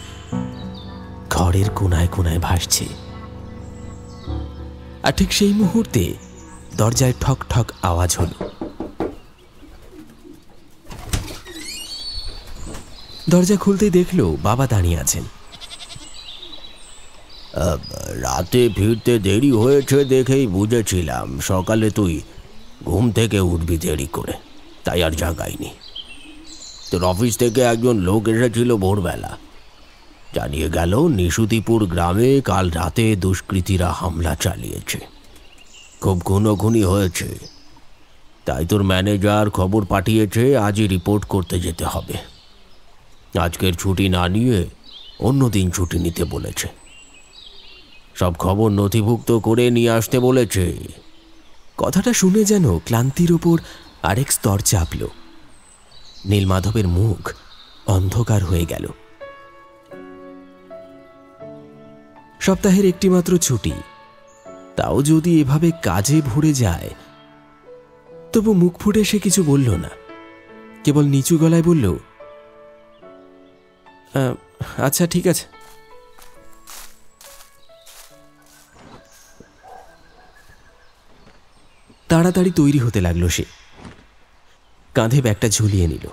S1: ঘরের কোনায় কোনায় ভাসছে। আর ঠিক সেই মুহূর্তে দরজায় ঠক ঠক আওয়াজ হল। দরজা খুলতেই দেখল বাবা দাঁড়িয়ে আছেন।
S3: রাতে ফিরতে দেরি হয়েছে দেখেই বুঝেছিলাম সকালে তুই ঘুম থেকে উঠবি দেরি করে, তাই আর জাগাইনি। তোর অফিস থেকে একজন লোক এসেছিল ভোরবেলা, জানিয়ে গেল নিশুতিপুর গ্রামে কাল রাতে দুষ্কৃতীরা হামলা চালিয়েছে, খুব খুনোখুনি হয়েছে। তাই তোর ম্যানেজার খবর পাঠিয়েছে আজই রিপোর্ট করতে যেতে হবে। আজকের ছুটি না নিয়ে অন্য দিন ছুটি নিতে বলেছে। সব খবর নথিভুক্ত করে নিয়ে আসতে বলেছে।
S1: কথাটা শুনে যেন ক্লান্তির ওপর আরেক স্তর চাপল। নীলমাধবের মুখ অন্ধকার হয়ে গেল। সপ্তাহের একটিমাত্র ছুটি, তাও যদি এভাবে কাজে ভরে যায়। তবু মুখ ফুটে সে কিছু বলল না, কেবল নিচু গলায় বলল, আচ্ছা ঠিক আছে। তাড়াতাড়ি তৈরি হতে লাগলো সে। কাঁধে ব্যাগটা ঝুলিয়ে নিল।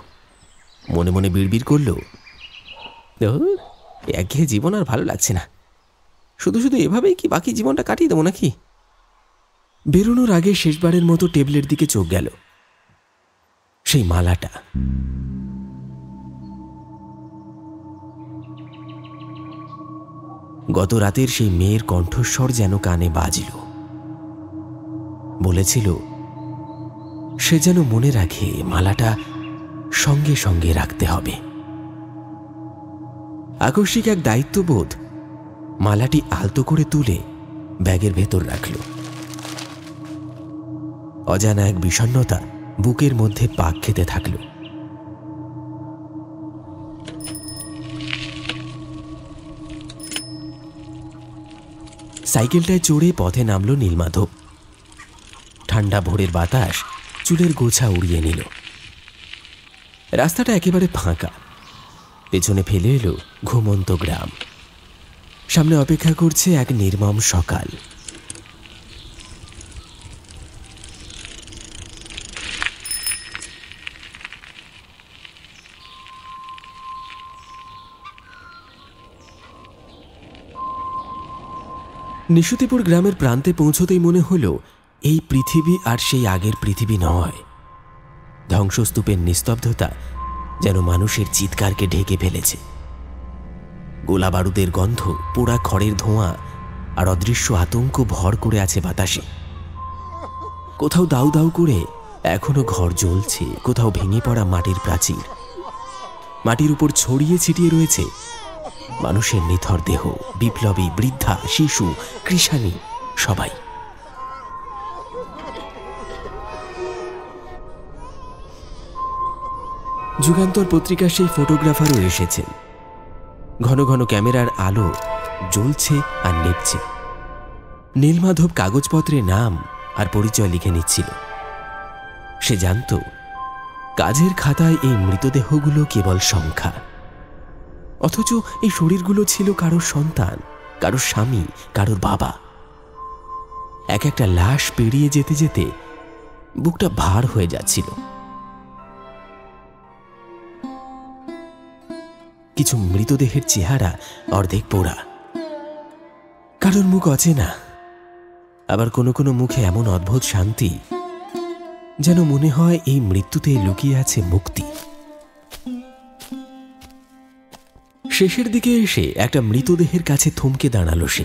S1: মনে মনে বিড়বিড় করল, একঘেয়ে জীবন আর ভালো লাগছে না, শুধু শুধু এভাবেই কি বাকি জীবনটা কাটিয়ে দেবো নাকি। বেরোনোর আগে শেষবারের মতো টেবিলের দিকে চোখ গেল। সেই মালাটা। গত রাতের সেই মেয়ের কণ্ঠস্বর যেন কানে বাজল। বলেছিল সে যেন মনে রাখে মালাটা সঙ্গে সঙ্গে রাখতে হবে। আকস্মিক এক দায়িত্ববোধ মালাটি আলতো করে তুলে ব্যাগের ভেতর রাখল। অজানা এক বিষণ্ণতা বুকের মধ্যে পাক খেতে থাকল। সাইকেলটায় চড়ে পথে নামল নীলমাধব। ঠান্ডা ভোরের বাতাস চুলের গোছা উড়িয়ে নিল। রাস্তাটা একেবারে ফাঁকা। পেছনে ফেলে এলো ঘুমন্ত গ্রাম। সামনে অপেক্ষা করছে এক নির্মম সকাল। নিশুতিপুর গ্রামের প্রান্তে পৌঁছতেই মনে হলো এই পৃথিবী আর সেই আগের পৃথিবী নয়। ধ্বংসস্তূপের নিস্তব্ধতা যেন মানুষের চিৎকারকে ঢেকে ফেলেছে। গোলা বারুদের গন্ধ, পোড়া খড়ের ধোঁয়া আর অদৃশ্য আতঙ্ক ভর করে আছে বাতাসে। কোথাও দাউ দাউ করে এখনো ঘর জ্বলছে, কোথাও ভেঙে পড়া মাটির প্রাচীর। মাটির উপর ছড়িয়ে ছিটিয়ে রয়েছে মানুষের নিথর দেহ, বিপ্লবী, বৃদ্ধা, শিশু, কৃষাণী, সবাই। যুগান্তর পত্রিকার সেই ফটোগ্রাফারও এসেছেন। ঘন ঘন ক্যামেরার আলো জ্বলছে আর নিভছে। নীলমাধব কাগজপত্রে নাম আর পরিচয় লিখে নিচ্ছিল। সে জানত কাজের খাতায় এই মৃতদেহগুলো কেবল সংখ্যা, অথচ এই শরীরগুলো ছিল কারোর সন্তান, কারোর স্বামী, কারোর বাবা। এক একটা লাশ পেরিয়ে যেতে যেতে বুকটা ভার হয়ে যাচ্ছিল। কিছু মৃতদেহের চেহারা অর্ধেক পোড়া, কারোর মুখ অচেনা, আবার কোনো কোনো মুখে এমন অদ্ভুত শান্তি যেন মনে হয় এই মৃত্যুতে লুকিয়ে আছে মুক্তি। শেষের দিকে এসে একটা মৃতদেহের কাছে থমকে দাঁড়ালো সে।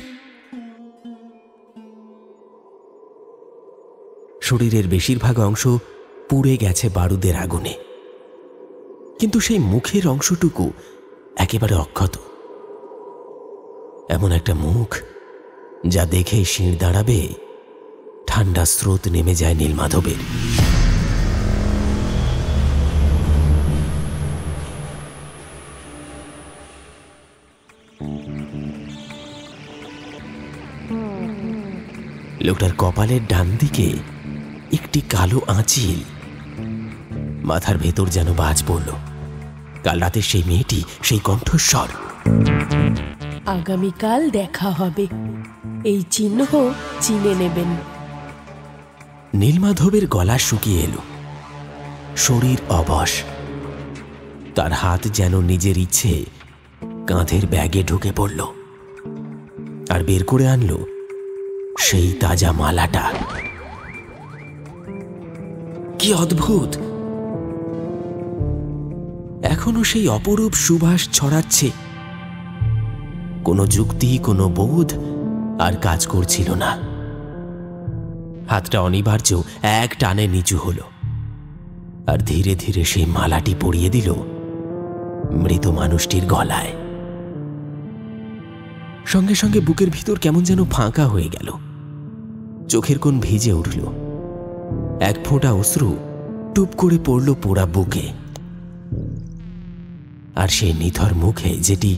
S1: শরীরের বেশিরভাগ অংশ পুড়ে গেছে বারুদের আগুনে, কিন্তু সেই মুখের অংশটুকু একেবারে অক্ষত। এমন একটা মুখ যা দেখে শির দাঁড়াবে, ঠান্ডা স্রোত নেমে যায় নীলমাধবের। লোকটার কপালের ডান দিকে একটি কালো আঁচিল। মাথার ভেতর যেন বাজ পড়ল। কাল রাতে সেই মেয়েটি, সেই কণ্ঠস্বর।
S2: আগামীকাল দেখা হবে, এই চিহ্ন চিনে নেবেন।
S1: নীলমাধবের গলা শুকিয়ে এলো, শরীর অবশ। তার হাত যেন নিজের ইচ্ছে কাঁধের ব্যাগে ঢুকে পড়ল আর বের করে আনলো সেই তাজা মালাটা। কি অদ্ভুত! এখনো সেই অপরূপ সুবাস ছড়াচ্ছে। কোনো যুক্তি, কোনো বোধ আর কাজ করছিল না। হাতটা অনিবার্য এক টানে নিচু হলো আর ধীরে ধীরে সেই মালাটি পরিয়ে দিল মৃত মানুষটির গলায়। সঙ্গে সঙ্গে বুকের ভিতর কেমন যেন ফাঁকা হয়ে গেল। চোখের কোণ ভিজে উঠল। এক ফোঁটা অশ্রু টুপ করে পড়ল পোড়া বুকে। আর সেই নিথর মুখে, যেটি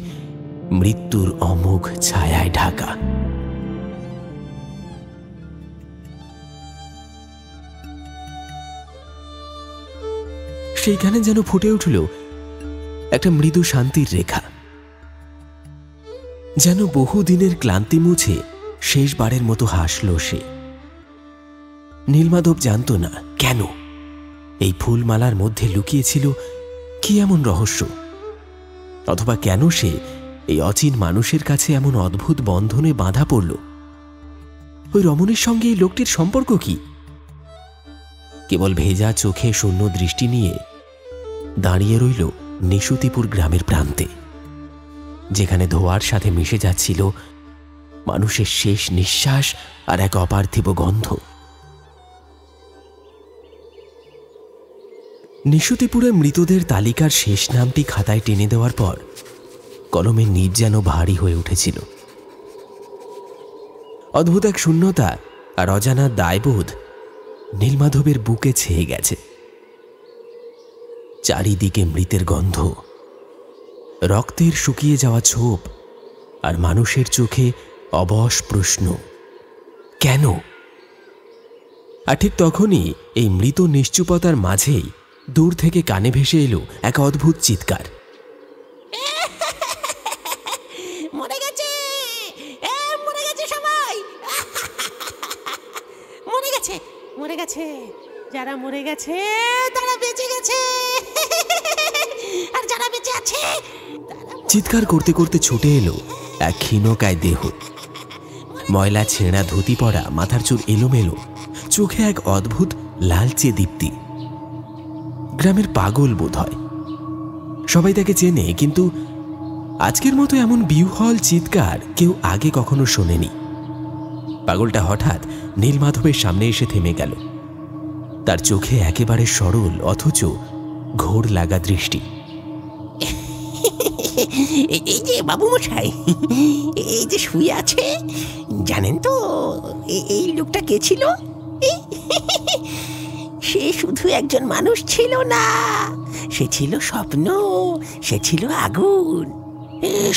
S1: মৃত্যুর অমোঘ ছায়ায় ঢাকা। সেইখানে যেন ফুটে উঠল একটা মৃদু শান্তির রেখা। যেন বহুদিনের ক্লান্তি মুছে শেষবারের মতো হাসল সে। নীলমাধব জানত না কেন এই ফুলমালার মধ্যে লুকিয়েছিল কি এমন রহস্য, অথবা কেন সে এই অচিন মানুষের কাছে এমন অদ্ভুত বন্ধনে বাঁধা পড়ল। ওই রমণীর সঙ্গে এই লোকটির সম্পর্ক কি? কেবল ভেজা চোখে শূন্য দৃষ্টি নিয়ে দাঁড়িয়ে রইল নিশুতিপুর গ্রামের প্রান্তে, যেখানে ধোঁয়ার সাথে মিশে যাচ্ছিল মানুষের শেষ নিঃশ্বাস আর এক অপার্থিব গন্ধ। নিশুতিপুরে মৃতদের তালিকার শেষ নামটি খাতায় টেনে দেওয়ার পর কলমের নিজ যেন ভারী হয়ে উঠেছিল। অদ্ভুত এক শূন্যতা আর অজানা দায়বোধ নীলমাধবের বুকে ছেয়ে গেছে। চারিদিকে মৃতের গন্ধ, রক্তের শুকিয়ে যাওয়া ছোপ, আর মানুষের চোখে অবশ প্রশ্ন, কেন? আর ঠিক তখনই এই মৃত নিশ্চুপতার মাঝেই দূর থেকে কানে ভেসে এলো এক অদ্ভুত চিৎকার।
S4: মরে গেছে, মরে গেছে সবাই, মরে গেছে, মরে গেছে। যারা মরে গেছে তারা বেঁচে গেছে, আর যারা বেঁচে আছে।
S1: চিৎকার করতে করতে ছুটে এলো এক ক্ষীণকায় দেহ। ময়লা ছেঁড়া ধুতি পরা, মাথার চুল এলোমেলো, চোখে এক অদ্ভুত লালচে দীপ্তি। গ্রামের পাগল বোধ হয়। সবাই তাকে চেনে, কিন্তু আজকের মতো এমন বিহ্বল চিৎকার কেউ আগে কখনো শোনেনি। পাগলটা হঠাৎ নীলমাধবের সামনে এসে থেমে গেল। তার চোখে একেবারে সরল অথচ ঘোর লাগা দৃষ্টি।
S4: এই যে বাবু মশাই, এই যে শুয়ে আছে, জানেন তো এই লোকটা কে ছিল? সে শুধু একজন মানুষ ছিল না, সে ছিল স্বপ্ন, সে ছিল আগুন।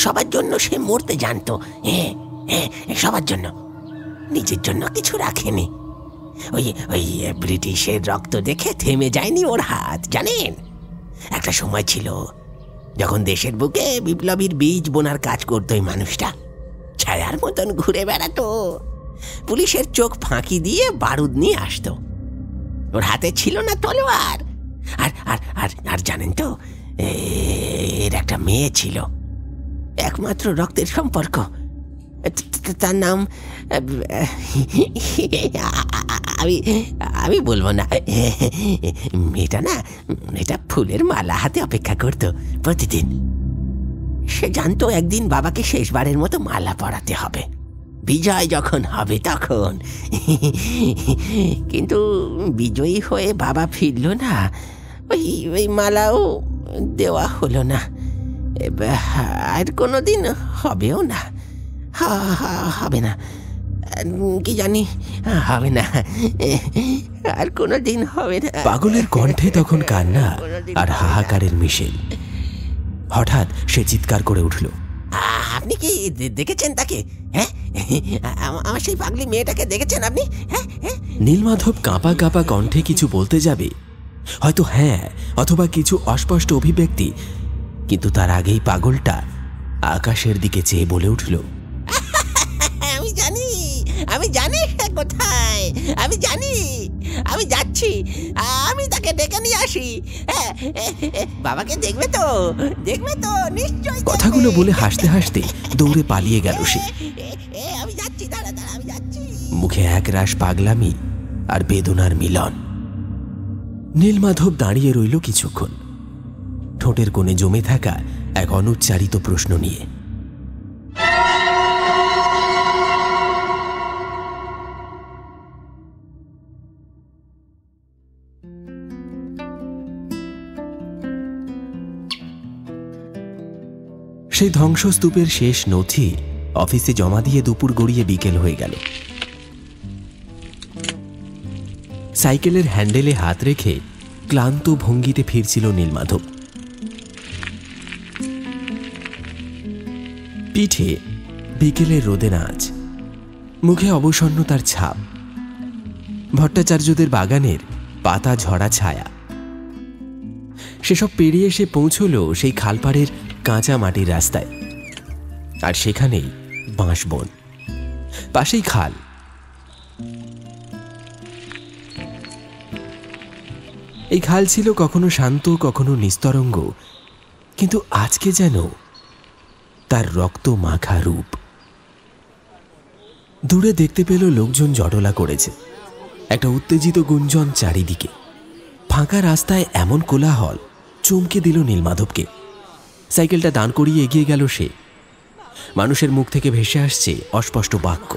S4: সবার জন্য সে মরতে জানতো, সবার জন্য, নিজের জন্য কিছু রাখেনি। ওই ব্রিটিশের রক্ত দেখে থেমে যায়নি ওর হাত, জানেন? একটা সময় ছিল যখন দেশের বুকে বিপ্লবীর বীজ বোনার কাজ করতো এই মানুষটা। ছায়ার মতন ঘুরে বেড়াতো, পুলিশের চোখ ফাঁকি দিয়ে বারুদ নিয়ে আসতো। ওর হাতে ছিল না তলোয়ার। আর আর আর আর জানেন তো, এর একটা মেয়ে ছিল, একমাত্র রক্তের সম্পর্ক। তার নাম আমি বলবো না। মেয়েটা না, এটা ফুলের মালা হাতে অপেক্ষা করতো প্রতিদিন। সে জানতো একদিন বাবাকে শেষবারের মতো মালা পরাতে হবে, বিজয় যখন হবে তখন। কিন্তু বিজয়ী হয়ে বাবা ফিরল না, ওই মালাও দেওয়া হলো না। আর কোনোদিন হবেও না, হবে না, কি জানি, হবে না, আর কোনোদিন হবে না।
S1: পাগলের কণ্ঠে তখন কান্না আর হাহাকারের মিশেল। হঠাৎ সে চিৎকার করে উঠল,
S4: আপনি কি দেখেছেন তাকে? হ্যাঁ, আমার সেই পাগলি মেয়েটাকে দেখেছেন আপনি? হ্যাঁ হ্যাঁ।
S1: নীলমাধব কাঁপা কাঁপা কণ্ঠে কিছু বলতে যাবে, হয়তো হ্যাঁ অথবা কিছু অস্পষ্ট অভিব্যক্তি, কিন্তু তার আগেই পাগলটা আকাশের দিকে চেয়ে বলে উঠল,
S4: আমি জানি, আমি জানি সে কোথায়, আমি জানি, আমি যাচ্ছি, আমি তাকে ডেকে নিয়ে আসি। বাবাকে দেখবে তো, দেখবে তো নিশ্চয়ই।
S1: কথাগুলো বলে হাসতে হাসতে দৌড়ে পালিয়ে গেল সে।
S4: আমি যাচ্ছি, দাঁড়া দাঁড়া, আমি যাচ্ছি।
S1: মুখে একরাশ পাগলামি আর বেদনার মিলন। নীলমাধব দাঁড়িয়ে রইল কিছুক্ষণ, ঠোঁটের কোণে জমে থাকা এক অনুচ্চারিত প্রশ্ন নিয়ে। সেই ধ্বংসস্তূপের শেষ নথি অফিসে জমা দিয়ে দুপুর গড়িয়ে বিকেল হয়ে গেল। সাইকেলের হ্যান্ডেলে হাত রেখে ক্লান্ত ভঙ্গিতে ফিরছিল নীলমাধব। পিঠে বিকেলের রোদে নাচ, মুখে অবসন্নতার ছাপ, ভট্টাচার্যদের বাগানের পাতা ঝরা ছায়া। সেসব পেরিয়ে এসে পৌঁছল সেই খালপাড়ের কাঁচা মাটির রাস্তায়, আর সেখানেই বাঁশবন, পাশেই খাল। এই খাল ছিল কখনো শান্ত, কখনো নিস্তরঙ্গ, কিন্তু আজকে যেন তার রক্ত মাখা রূপ। দূরে দেখতে পেল লোকজন জটলা করেছে, একটা উত্তেজিত গুঞ্জন চারিদিকে। ফাঁকা রাস্তায় এমন কোলাহল চমকে দিল নীলমাধবকে। সাইকেলটা দাঁড় করিয়ে এগিয়ে গেল সে। মানুষের মুখ থেকে ভেসে আসছে অস্পষ্ট বাক্য।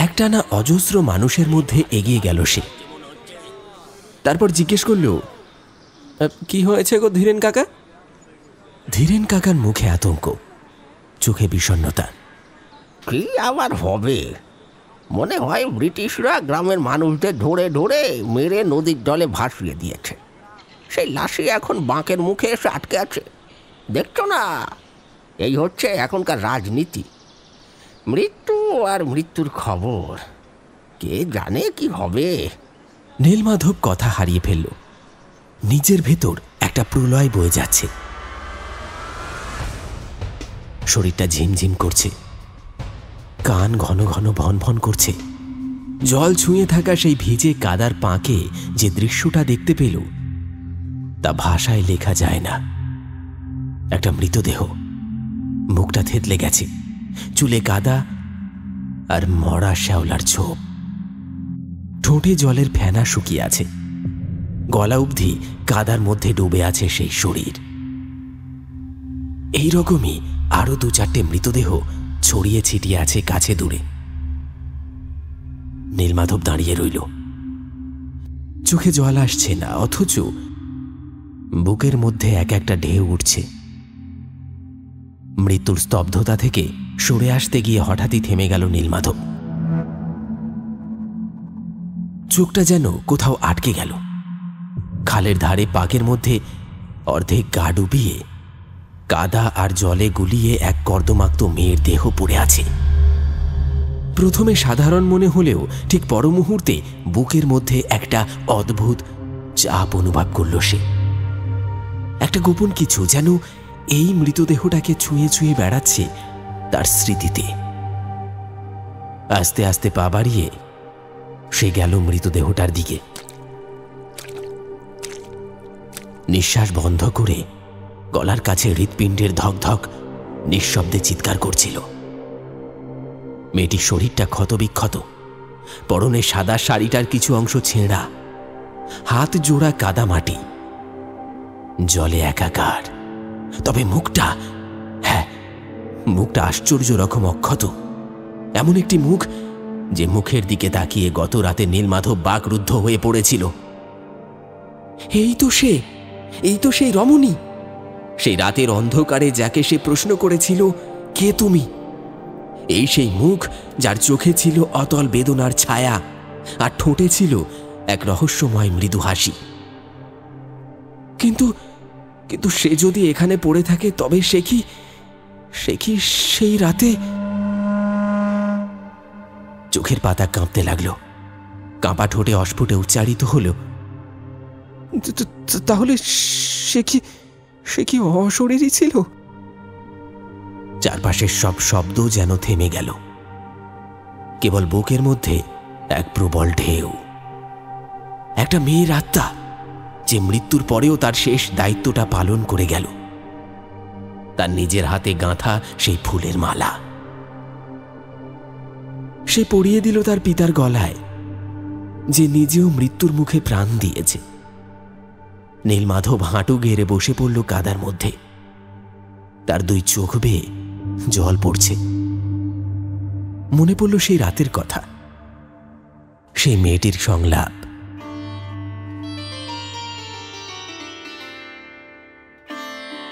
S1: একটানা অজস্র মানুষের মধ্যে এগিয়ে গেল সে। তারপর জিজ্ঞেস করল, কি হয়েছে গো ধীরেন কাকা? ধীরেন কাকার মুখে আতঙ্ক, চোখে বিষণ্ণতা।
S3: কি আবার হবে? মনে হয় ব্রিটিশরা গ্রামের মানুষদের ধরে ধরে মেরে নদীর জলে ভাসিয়ে দিয়েছে। সেই লাশই এখন বাঁকের মুখে এসে আটকে আছে। দেখছো না, এই হচ্ছে এখনকার রাজনীতি। মৃত্যু আর মৃত্যুর খবর, কে জানে কি হবে।
S1: নীলমাধব কথা হারিয়ে ফেলল। নিজের ভেতর একটা প্রলয় বয়ে যাচ্ছে। শরীরটা ঝিমঝিম করছে, কান ঘন ঘন ভন ভন করছে। জল ছুঁয়ে থাকা সেই ভিজে কাদার পাঁকে যে দৃশ্যটা দেখতে পেল তা ভাষায় লেখা যায় না। একটা মৃতদেহ, মুখটা থেতলে গেছে, চুলে কাদা আর মরা শ্যাওলার ছোপ। ঠোঁটে জলের ফেনা শুকিয়ে আছে, গলা অবধি কাদার মধ্যে ডুবে আছে সেই শরীর। এইরকমই আরো 2-4টে মৃতদেহ ছড়িয়ে ছিটিয়ে আছে কাছে দূরে। নীলমাধব দাঁড়িয়ে রইল। চোখে জল আসছে না, অথচ বুকের মধ্যে এক একটা ঢেউ উঠছে। মৃত্যুর স্তব্ধতা থেকে সরে আসতে গিয়ে হঠাৎই থেমে গেল নীলমাধব। চোখটা যেন কোথাও আটকে গেল। খালের ধারে পাকের মধ্যে অর্ধেক গা ডুবিয়ে কাদা আর জলে গুলিয়ে এক কর্দমাক্ত মেয়ের দেহ পড়ে আছে। প্রথমে সাধারণ মনে হলেও ঠিক পর মুহূর্তে বুকের মধ্যে একটা অদ্ভুত চাপ অনুভব করল সে। একটা গোপন কিছু যেন এই মৃতদেহটাকে ছুঁয়ে ছুঁয়ে বেড়াচ্ছে তার স্মৃতিতে। আস্তে আস্তে পা বাড়িয়ে সে গেল মৃতদেহটার দিকে। নিঃশ্বাস বন্ধ করে গলার কাছে হৃৎপিণ্ডের ধকধক নিঃশব্দে চিৎকার করছিল। মেয়েটির শরীরটা ক্ষতবিক্ষত, পরনে সাদা শাড়িটার কিছু অংশ ছেঁড়া, হাত জোড়া কাদা মাটি, জলে একাকার। তবে মুখটা, হ্যাঁ, মুখটা আশ্চর্য রকম অক্ষত। এমন একটি মুখ যে মুখের দিকে তাকিয়ে গত রাতে নীলমাধব বাকরুদ্ধ হয়ে পড়েছিল। এই তো সে, এই তো সেই রমণী, সেই রাতের অন্ধকারে যাকে সে প্রশ্ন করেছিল, কে তুমি? এই সেই মুখ যার চোখে ছিল অতল বেদনার ছায়া আর ঠোঁটে ছিল এক রহস্যময় মৃদু হাসি। কিন্তু কিন্তু সে যদি এখানে পড়ে থাকে, তবে সে কি সে কি সেই রাতে? চোখের পাতা কাঁপতে লাগলো, কাঁপা ঠোঁটে অস্ফুটে উচ্চারিত হলো, তাহলে সে কি অশরীরই ছিল? চারপাশের সব শব্দ যেন থেমে গেল, কেবল বুকের মধ্যে এক প্রবল ঢেউ। একটা মেয়ের আত্মা, যে মৃত্যুর পরেও তার শেষ দায়িত্বটা পালন করে গেল, তার নিজের হাতে গাঁথা সেই ফুলের মালা সে পরিয়ে দিল তার পিতার গলায়, যে নিজেও মৃত্যুর মুখে প্রাণ দিয়েছে। নীলমাধব হাঁটু গেড়ে বসে পড়ল কাদার মধ্যে, তার দুই চোখ বেয়ে জল পড়ছে। মনে পড়ল সেই রাতের কথা, সেই মেয়েটির সংলাপ।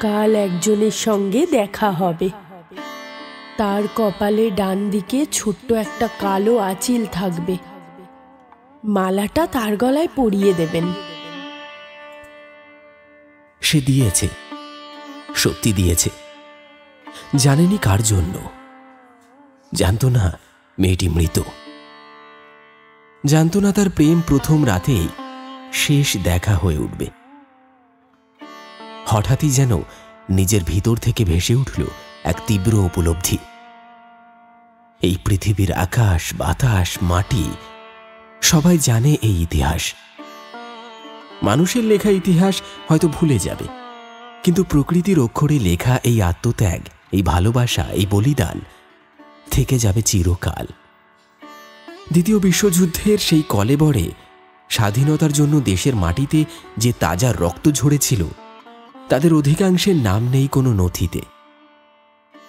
S2: কাল একজনের সঙ্গে দেখা হবে, তার কপালে ডান দিকে ছোট্ট একটা কালো আঁচিল থাকবে, মালাটা তার গলায় পরিয়ে দেবেন।
S1: সে দিয়েছে, সত্যি দিয়েছে। জানেনি কার জন্য, জানতো না মেয়েটি মৃত, জানতো না তার প্রেম প্রথম রাতেই শেষ দেখা হয়ে উঠবে। হঠাৎই যেন নিজের ভিতর থেকে ভেসে উঠল এক তীব্র উপলব্ধি। এই পৃথিবীর আকাশ, বাতাস, মাটি সবাই জানে এই ইতিহাস। মানুষের লেখা ইতিহাস হয়তো ভুলে যাবে, কিন্তু প্রকৃতির অক্ষরে লেখা এই আত্মত্যাগ, এই ভালোবাসা, এই বলিদান থেকে যাবে চিরকাল। দ্বিতীয় বিশ্বযুদ্ধের সেই কলেবরে স্বাধীনতার জন্য দেশের মাটিতে যে তাজা রক্ত ঝরেছিল, তাদের অধিকাংশের নাম নেই কোনো নথিতে,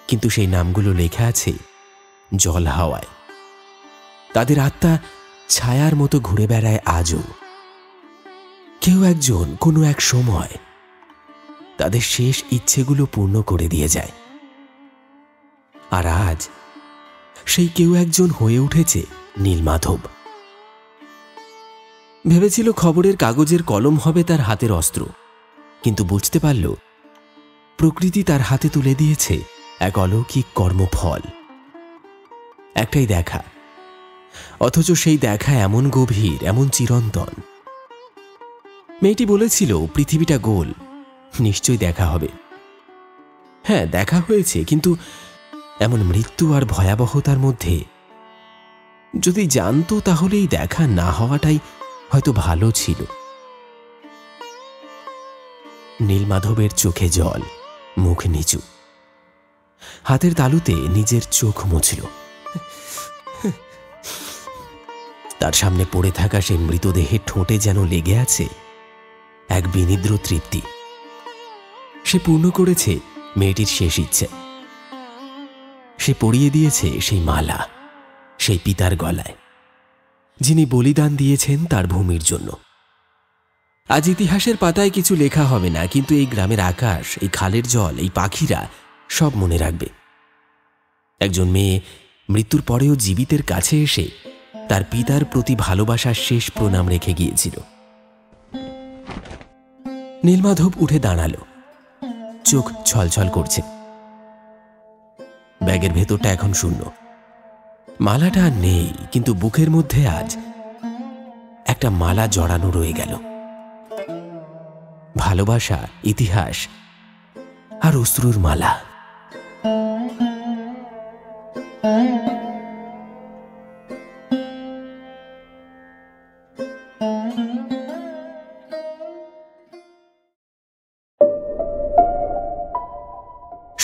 S1: কিন্তু সেই নামগুলো লেখা আছে জল হাওয়ায়। তাদের আত্মা ছায়ার মতো ঘুরে বেড়ায় আজও। কেউ একজন কোনো এক সময় তাদের শেষ ইচ্ছেগুলো পূর্ণ করে দিয়ে যায়। আর আজ সেই কেউ একজন হয়ে উঠেছে নীলমাধব। ভেবেছিল খবরের কাগজের কলম হবে তার হাতের অস্ত্র, কিন্তু বুঝতে পারল প্রকৃতি তার হাতে তুলে দিয়েছে এক অলৌকিক কর্মফল। একটাই দেখা, অথচ সেই দেখা এমন গভীর, এমন চিরন্তন। মেয়েটি বলেছিল পৃথিবীটা গোল, নিশ্চয়ই দেখা হবে। হ্যাঁ, দেখা হয়েছে, কিন্তু এমন মৃত্যু আর ভয়াবহতার মধ্যে যদি জানতো, তাহলে এই দেখা না হওয়াটাই হয়তো ভালো ছিল। নীলমাধবের চোখে জল, মুখ নিচু, হাতের তালুতে নিজের চোখ মুছল। তার সামনে পড়ে থাকা সেই মৃতদেহের ঠোঁটে যেন লেগে আছে এক বিনিদ্র তৃপ্তি। সে পূর্ণ করেছে মেয়েটির শেষ ইচ্ছে। সে পরিয়ে দিয়েছে সেই মালা সেই পিতার গলায়, যিনি বলিদান দিয়েছেন তার ভূমির জন্য। আজ ইতিহাসের পাতায় কিছু লেখা হবে না, কিন্তু এই গ্রামের আকাশ, এই খালের জল, এই পাখিরা সব মনে রাখবে। একজন মেয়ে মৃত্যুর পরেও জীবিতের কাছে এসে তার পিতার প্রতি ভালোবাসার শেষ প্রণাম রেখে গিয়েছিল। নীলমাধব উঠে দাঁড়ালো, চোখ ছলছল করছে। ব্যাগের ভেতরটা এখন শূন্য। মালাটা আর নেই, কিন্তু বুকের মধ্যে আজ একটা মালা জড়ানো রয়ে গেল। ভালোবাসা, ইতিহাস আর অশ্রুর মালা।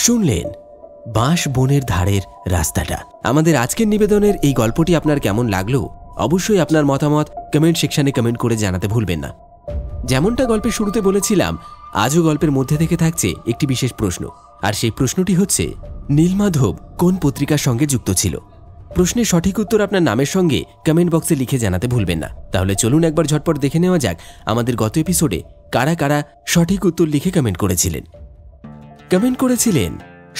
S1: শুনলেন বাঁশ বনের ধারের রাস্তাটা। আমাদের আজকের নিবেদনের এই গল্পটি আপনার কেমন লাগলো অবশ্যই আপনার মতামত কমেন্ট সেকশনে কমেন্ট করে জানাতে ভুলবেন না। যেমনটা গল্পের শুরুতে বলেছিলাম, আজও গল্পের মধ্যে থেকে থাকছে একটি বিশেষ প্রশ্ন, আর সেই প্রশ্নটি হচ্ছে নীলমাধব কোন পত্রিকার সঙ্গে যুক্ত ছিল। প্রশ্নের সঠিক উত্তর আপনার নামের সঙ্গে কমেন্ট বক্সে লিখে জানাতে ভুলবেন না। তাহলে চলুন একবার ঝটপট দেখে নেওয়া যাক আমাদের গত এপিসোডে কারা কারা সঠিক উত্তর লিখে কমেন্ট করেছিলেন। কমেন্ট করেছিলেন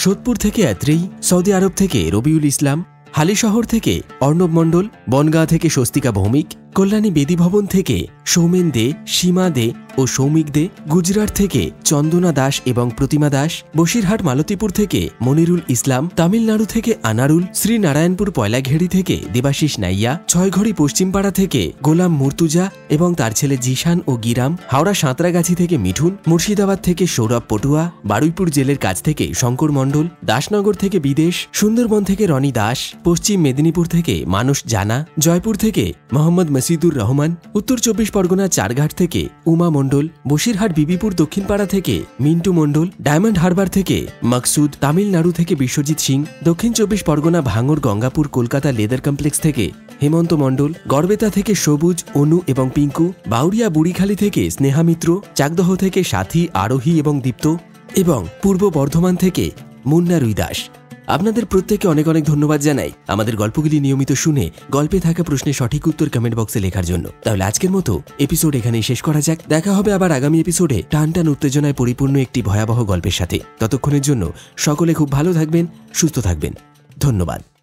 S1: সোদপুর থেকে আত্রেই, সৌদি আরব থেকে রবিউল ইসলাম, হালিশহর থেকে অর্ণব মণ্ডল, বনগাঁ থেকে স্বস্তিকা ভৌমিক, কল্যাণী বেদী ভবন থেকে সৌমেন দে, সীমা দে ও সৌমিক দে, গুজরাট থেকে চন্দনা দাস এবং প্রতিমা দাস, বসিরহাট মালতীপুর থেকে মনিরুল ইসলাম, তামিলনাড়ু থেকে আনারুল, শ্রীনারায়ণপুর পয়লাঘেড়ি থেকে দেবাশিস নাইয়া, ছয়ঘড়ি পশ্চিমপাড়া থেকে গোলাম মুর্তুজা এবং তার ছেলে জিশান ও গিরাম, হাওড়া সাঁতরাগাছি থেকে মিঠুন, মুর্শিদাবাদ থেকে সৌরভ পটুয়া, বারুইপুর জেলের কাছ থেকে শঙ্কর মণ্ডল, দাসনগর থেকে বিদেশ, সুন্দরবন থেকে রনি দাস, পশ্চিম মেদিনীপুর থেকে মানুষ জানা, জয়পুর থেকে মোহাম্মদ মসিদুর রহমান, উত্তর 24 পরগনা চারঘাট থেকে উমা মণ্ডল, বসিরহাট বিবিপুর দক্ষিণপাড়া থেকে মিন্টু মণ্ডল, ডায়মন্ড হারবার থেকে মকসুদ, তামিলনাড়ু থেকে বিশ্বজিৎ সিং, দক্ষিণ 24 পরগনা ভাঙর গঙ্গাপুর কলকাতা লেদার কমপ্লেক্স থেকে হেমন্ত মণ্ডল, গড়বেতা থেকে সবুজ, অনু এবং পিঙ্কু, বাউরিয়া বুড়িখালি থেকে স্নেহা মিত্র, চাকদহ থেকে সাথী, আরোহী এবং দীপ্ত এবং পূর্ব বর্ধমান থেকে মুন্না রুই দাস। আপনাদের প্রত্যেককে অনেক অনেক ধন্যবাদ জানাই আমাদের গল্পগুলি নিয়মিত শুনে গল্পে থাকা প্রশ্নের সঠিক উত্তর কমেন্ট বক্সে লেখার জন্য। তাহলে আজকের মতো এপিসোড এখানেই শেষ করা যাক। দেখা হবে আবার আগামী এপিসোডে টান টান উত্তেজনায় পরিপূর্ণ একটি ভয়াবহ গল্পের সাথে। ততক্ষণের জন্য সকলে খুব ভালো থাকবেন, সুস্থ থাকবেন। ধন্যবাদ।